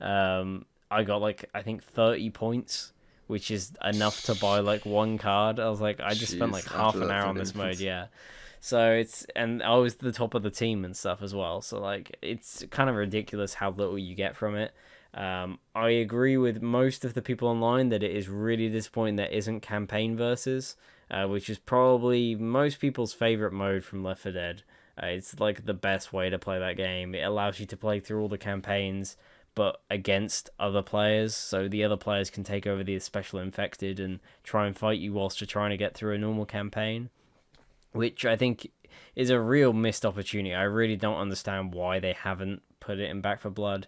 I got like, I think 30 points, which is enough to buy like one card. I was like, I just spent like jeez. half After an that hour on 30 this mode, minutes. yeah. So and I was the top of the team and stuff as well. So like, it's kind of ridiculous how little you get from it. I agree with most of the people online that it is really disappointing there isn't campaign versus, which is probably most people's favorite mode from Left 4 Dead. It's like the best way to play that game. It allows you to play through all the campaigns, but against other players, so the other players can take over the special infected and try and fight you whilst you're trying to get through a normal campaign, which I think is a real missed opportunity. I really don't understand why they haven't put it in Back for Blood.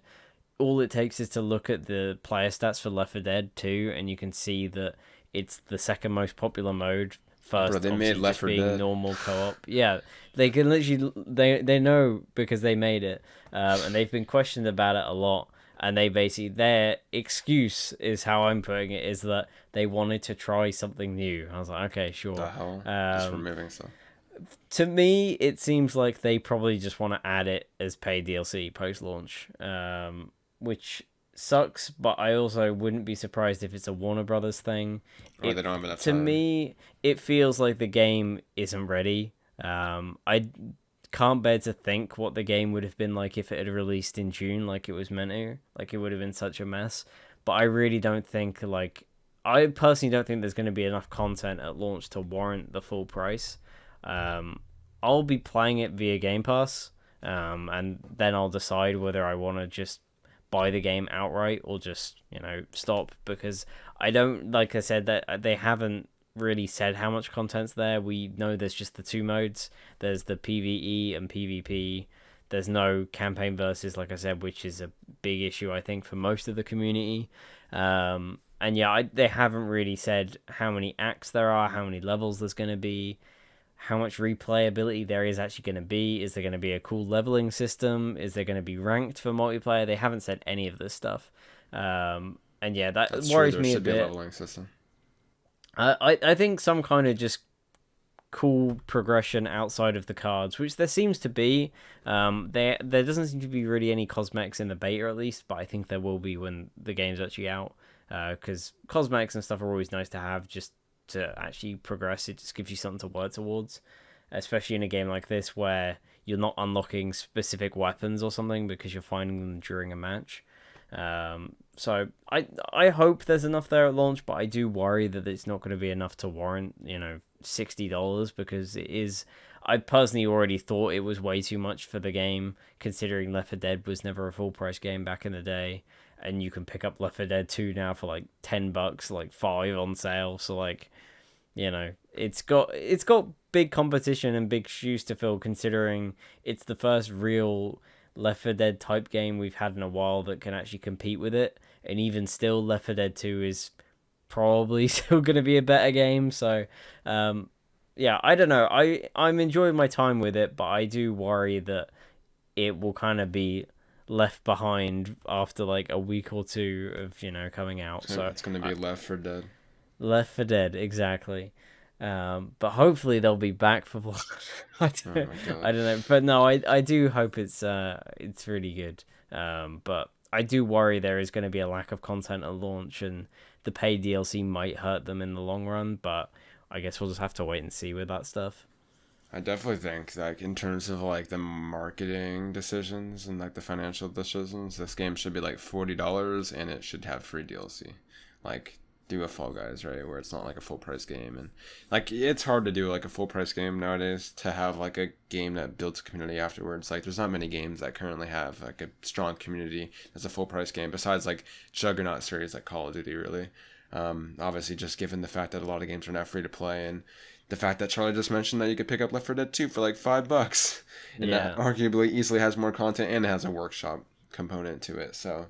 All it takes is to look at the player stats for Left 4 Dead 2, and you can see that it's the second most popular mode. Bro, First, they made obviously, Left just 4 being Dead. normal co-op. Yeah, they can literally they know because they made it, and they've been questioned about it a lot. And they basically their excuse is how I'm putting it is that they wanted to try something new. I was like, okay, The sure. hell? Just Um, removing stuff. to me, it seems like they probably just want to add it as paid DLC post launch, which sucks. But I also wouldn't be surprised if it's a Warner Brothers thing. Or they don't have enough To time. me, it feels like the game isn't ready. I can't bear to think what the game would have been like if it had released in June, like it was meant to. Like it would have been such a mess. But I really don't think I personally don't think there's going to be enough content at launch to warrant the full price. Um, I'll be playing it via Game Pass, and then I'll decide whether I want to just buy the game outright or just stop because I don't like I said that they haven't really said how much content's there. We know there's just the two modes. There's the PvE and PvP. There's no campaign versus, like I said, which is a big issue I think for most of the community. And yeah, they haven't really said how many acts there are, how many levels there's going to be, how much replayability there is actually going to be. Is there going to be a cool leveling system? Is there going to be ranked for multiplayer? They haven't said any of this stuff. And yeah, that That's true. worries There me a should be a bit. leveling system. I think some kind of just cool progression outside of the cards, which there seems to be. There doesn't seem to be really any cosmetics in the beta at least, but I think there will be when the game's actually out. Because cosmetics and stuff are always nice to have just to actually progress. It just gives you something to work towards, especially in a game like this where you're not unlocking specific weapons or something because you're finding them during a match. So I hope there's enough there at launch, but I do worry that it's not going to be enough to warrant, $60, because it is. I personally already thought it was way too much for the game, considering Left 4 Dead was never a full price game back in the day, and you can pick up Left 4 Dead 2 now for like $10, like 5 on sale. So like, it's got big competition and big shoes to fill, considering it's the first real Left 4 Dead type game we've had in a while that can actually compete with it. And even still, Left 4 Dead 2 is probably still going to be a better game. So, yeah, I don't know. I'm enjoying my time with it, but I do worry that it will kind of be left behind after like a week or two of coming out. So It's going to be Left 4 Dead. Left 4 Dead, exactly. But hopefully they'll be back for I Oh don't, my god. I don't know, but no, I do hope it's really good. But I do worry there is going to be a lack of content at launch, and the paid DLC might hurt them in the long run. But I guess we'll just have to wait and see with that stuff. I definitely think, like, in terms of like the marketing decisions and like the financial decisions, this game should be like $40 and it should have free DLC. Like, do a Fall Guys, right, where it's not like a full price game. And like, it's hard to do like a full price game nowadays, to have like a game that builds a community afterwards. Like, there's not many games that currently have like a strong community as a full price game, besides like juggernaut series like Call of Duty, really. Obviously, just given the fact that a lot of games are now free to play, and the fact that Charlie just mentioned that you could pick up Left 4 Dead 2 for like $5, and Yeah. that arguably easily has more content and it has a workshop component to it. So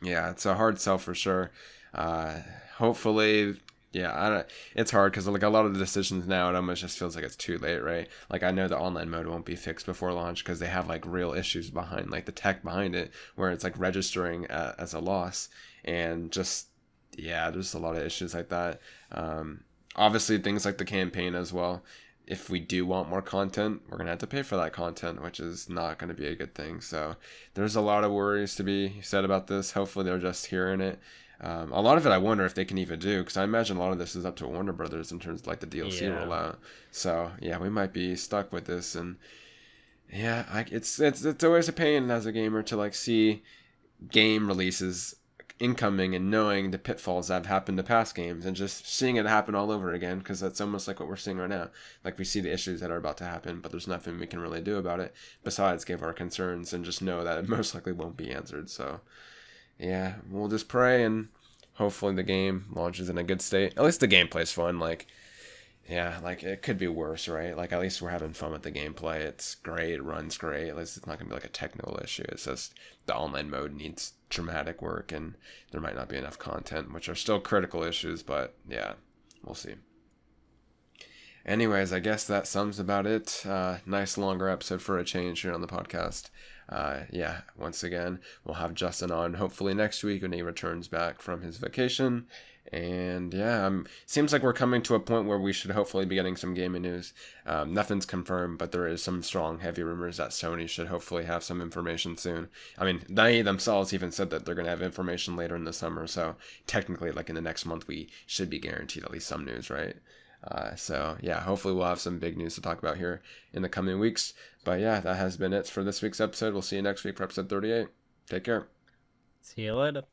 yeah, it's a hard sell for sure. Uh, Hopefully, yeah, I don't. It's hard because like a lot of the decisions now, it almost just feels like it's too late, right? Like, I know the online mode won't be fixed before launch because they have like real issues behind, like the tech behind it, where it's like registering as a loss, and just, yeah, there's a lot of issues like that. Obviously, things like the campaign as well. If we do want more content, we're gonna have to pay for that content, which is not gonna be a good thing. So there's a lot of worries to be said about this. Hopefully, they're just hearing it. A lot of it, I wonder if they can even do, because I imagine a lot of this is up to Warner Brothers in terms of like the DLC Yeah. rollout. So yeah, we might be stuck with this, and yeah, it's always a pain as a gamer to like see game releases incoming and knowing the pitfalls that have happened to past games, and just seeing it happen all over again, because that's almost like what we're seeing right now. Like, we see the issues that are about to happen, but there's nothing we can really do about it besides give our concerns and just know that it most likely won't be answered. So yeah, we'll just pray, and hopefully the game launches in a good state. At least the gameplay's fun. Like, yeah, like, it could be worse, right? Like, at least we're having fun with the gameplay. It's great, it runs great. At least it's not gonna be like a technical issue. It's just the online mode needs dramatic work, and there might not be enough content, which are still critical issues. But yeah, we'll see. Anyways, I guess that sums about it. Nice longer episode for a change here on the podcast. Yeah, once again, we'll have Justin on hopefully next week when he returns back from his vacation. And yeah, seems like we're coming to a point where we should hopefully be getting some gaming news. Nothing's confirmed, but there is some strong, heavy rumors that Sony should hopefully have some information soon. I mean, they themselves even said that they're going to have information later in the summer. So technically, like in the next month, we should be guaranteed at least some news, right? So yeah, hopefully we'll have some big news to talk about here in the coming weeks. But yeah, that has been it for this week's episode. We'll see you next week for episode 38. Take care. See you later.